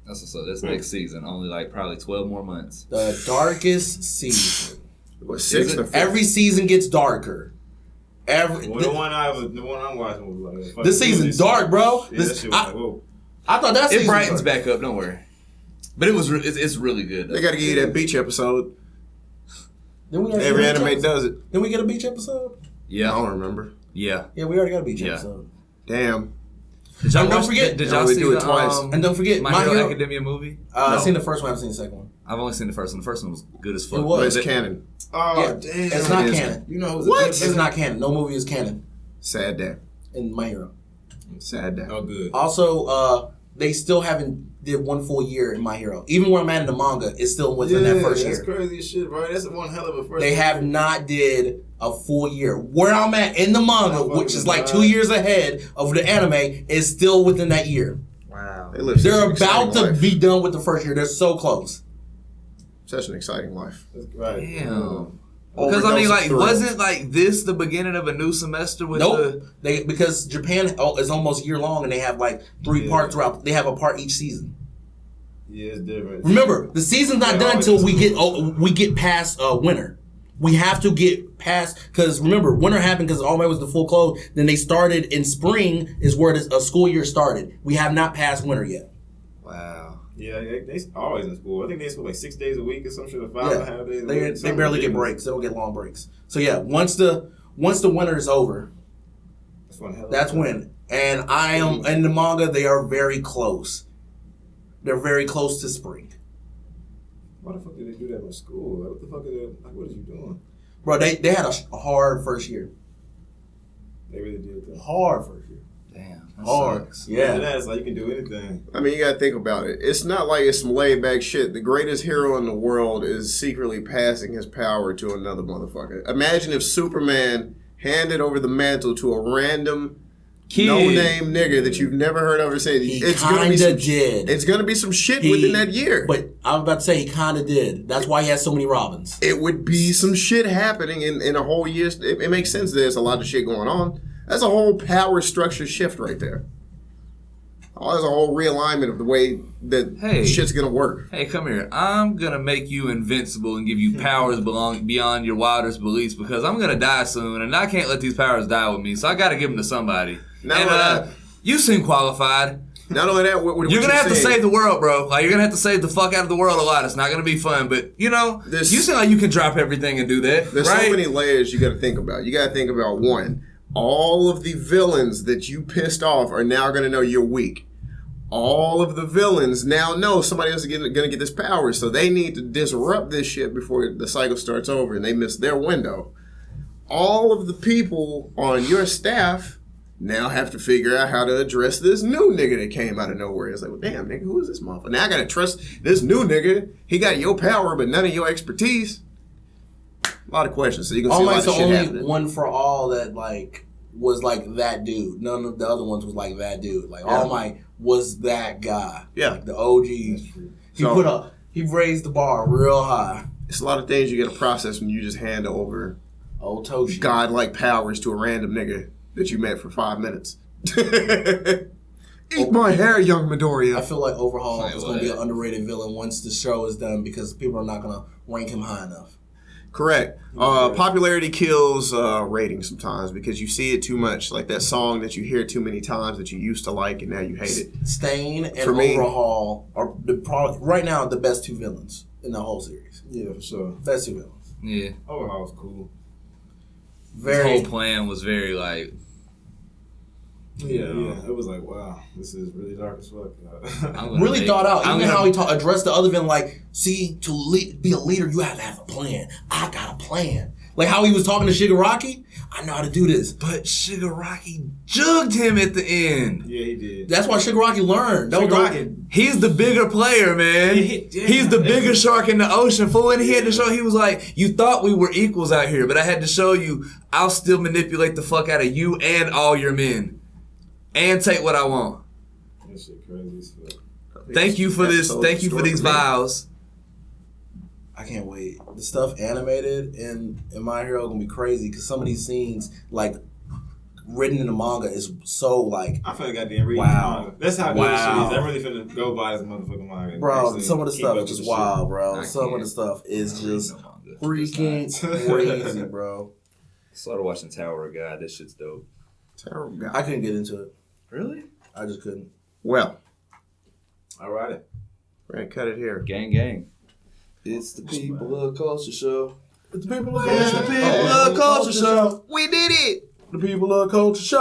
That's what's up. That's next season. Only like probably 12 more months. The darkest season. What, 6 or 5? Every season gets darker. Well, the one I'm watching was like This season's dark, bro. Yeah, that shit was like, whoa. I thought that It season brightens was dark. back up. Don't worry. But it's really good. They got to give you that beach episode. Then we already Every get a beach anime episode. does it. Did we get a beach episode? I Yeah. don't remember. Yeah. Yeah, we already got a beach Yeah. episode. Damn. Did y'all And don't watch- forget- Did No, y'all we see do it the, twice. And don't forget, My My Hero Hero- Academia movie? I've seen the first one. I haven't seen the second one. I've only seen the first one. The first one was good as fuck. It was. But it's canon. Oh Yeah, damn! it's not It is. canon. You know What? It's not canon. No movie is canon Sad day. in My Hero. Sad day. Oh good. Also, they still haven't did one full year in My Hero. Even where I'm at in the manga, it's still within that first that's year. crazy as shit, bro. That's one hell of a first. They have not did a full year. Where I'm at in the manga, which is like 2 years ahead of the anime, is still within that year. Wow. They live such They're an exciting about to life. be done with the first year. They're so close. Such an exciting life. Right. Damn. Because I mean, like, wasn't like this the beginning of a new semester with Nope. Because Japan is almost year long and they have like 3 parts throughout. They have a part each season. Yeah, it's different. Remember, the season's not Yeah, done always until is. we get past winter. We have to get past because remember, winter happened because All Might was the full close. Then they started in spring is where a school year started. We have not passed winter yet. Wow. Yeah, they always in school. I think they school like 6 days a week or some shit, or 5.5 days. A They week, something barely get ridiculous. breaks. They don't get long breaks. So yeah, once the winter is over, That's one hell of that's a- when. And I am in the manga. They are very close. They're very close to spring. Why the fuck did they do that in school? Like, what the fuck is that? Like, what is you doing? Bro, they had a hard first year. They really did that. Hard first year. Damn. That Hard. sucks. Yeah, Yeah. that's like you can do anything. I mean, you gotta think about it. It's not like it's some laid back shit. The greatest hero in the world is secretly passing his power to another motherfucker. Imagine if Superman handed over the mantle to a random Kid. no-name nigga that you've never heard of or say. He It's gonna kinda be some, did. It's gonna be some shit within that year. But I'm about to say he kind of did. That's why he has so many Robins. It would be some shit happening in a whole year. It makes sense. There's a lot of shit going on. That's a whole power structure shift right there. Oh, there's a whole realignment of the way that shit's gonna work. Hey, come here. I'm gonna make you invincible and give you powers beyond your wildest beliefs because I'm gonna die soon and I can't let these powers die with me. So I gotta give them to somebody. Not and only that. you seem qualified. Not only that, what You're gonna have to saying- save the world, bro. Like you're gonna have to save the fuck out of the world a lot. It's not gonna be fun, but you know, There's- you seem like you can drop everything and do that, There's right? so many layers you got to think about. You got to think about one. All of the villains that you pissed off are now going to know you're weak. All of the villains now know somebody else is going to get this power, so they need to disrupt this shit before the cycle starts over, and they miss their window. All of the people on your staff now have to figure out how to address this new nigga that came out of nowhere. It's like, well, damn, nigga, who is this motherfucker? Now I got to trust this new nigga. He got your power, but none of your expertise. A lot of questions, so you can see All a lot Might's of the shit only happening. one for all that like was like that dude. None of the other ones was like that dude. Like All Might was that guy. Yeah. Like, the OG. He So- he raised the bar real high. It's a lot of things you got to process when you just hand over Old Toshi. godlike powers to a random nigga that you met for 5 minutes. Eat my hair, young Midoriya. I feel like Overhaul Like is going to be what? an underrated villain once the show is done because people are not going to rank him high enough. Correct. Popularity kills ratings sometimes because you see it too much. Like that song that you hear too many times that you used to like and now you hate it. Stain and For me- Overhaul are right now the best two villains in the whole series. Yeah, for sure. Best two villains. Yeah. Overhaul's cool. His whole plan was very like. Yeah. It was like, wow, this is really dark as fuck. Really thought out. Even how he addressed the other villain, like, see, be a leader, you have to have a plan. I got a plan. Like how he was talking to Shigaraki. I know how to do this. But Shigaraki jugged him at the end. Yeah, he did. That's why Shigaraki learned. That was Shigaraki. He's the bigger player, man. Yeah. He's the bigger shark in the ocean, fool. And he had to show, he was like, you thought we were equals out here, but I had to show you I'll still manipulate the fuck out of you and all your men. And take what I want. That shit crazy as fuck. Thank you for this. Thank you for these vows. I can't wait. The stuff animated in My Hero gonna be crazy because some of these scenes, like, written in the manga is so, like, I feel like I didn't read Wow. the manga. That's how good Wow. this shit is. I'm really finna go buy this motherfucking manga. bro, Actually some of the keep stuff up is just with the shit. wild, bro. I Some of can't. the stuff is just No manga. freaking crazy, bro. Started watching Tower of God. This shit's dope. Terrible guy. I couldn't get into it. Really? I just couldn't. Well, Alrighty. we're going to cut it here. Gang, gang. It's the People of Culture Show. It's the People of It's the Culture. People of Culture Show. We did it! The People of Culture Show.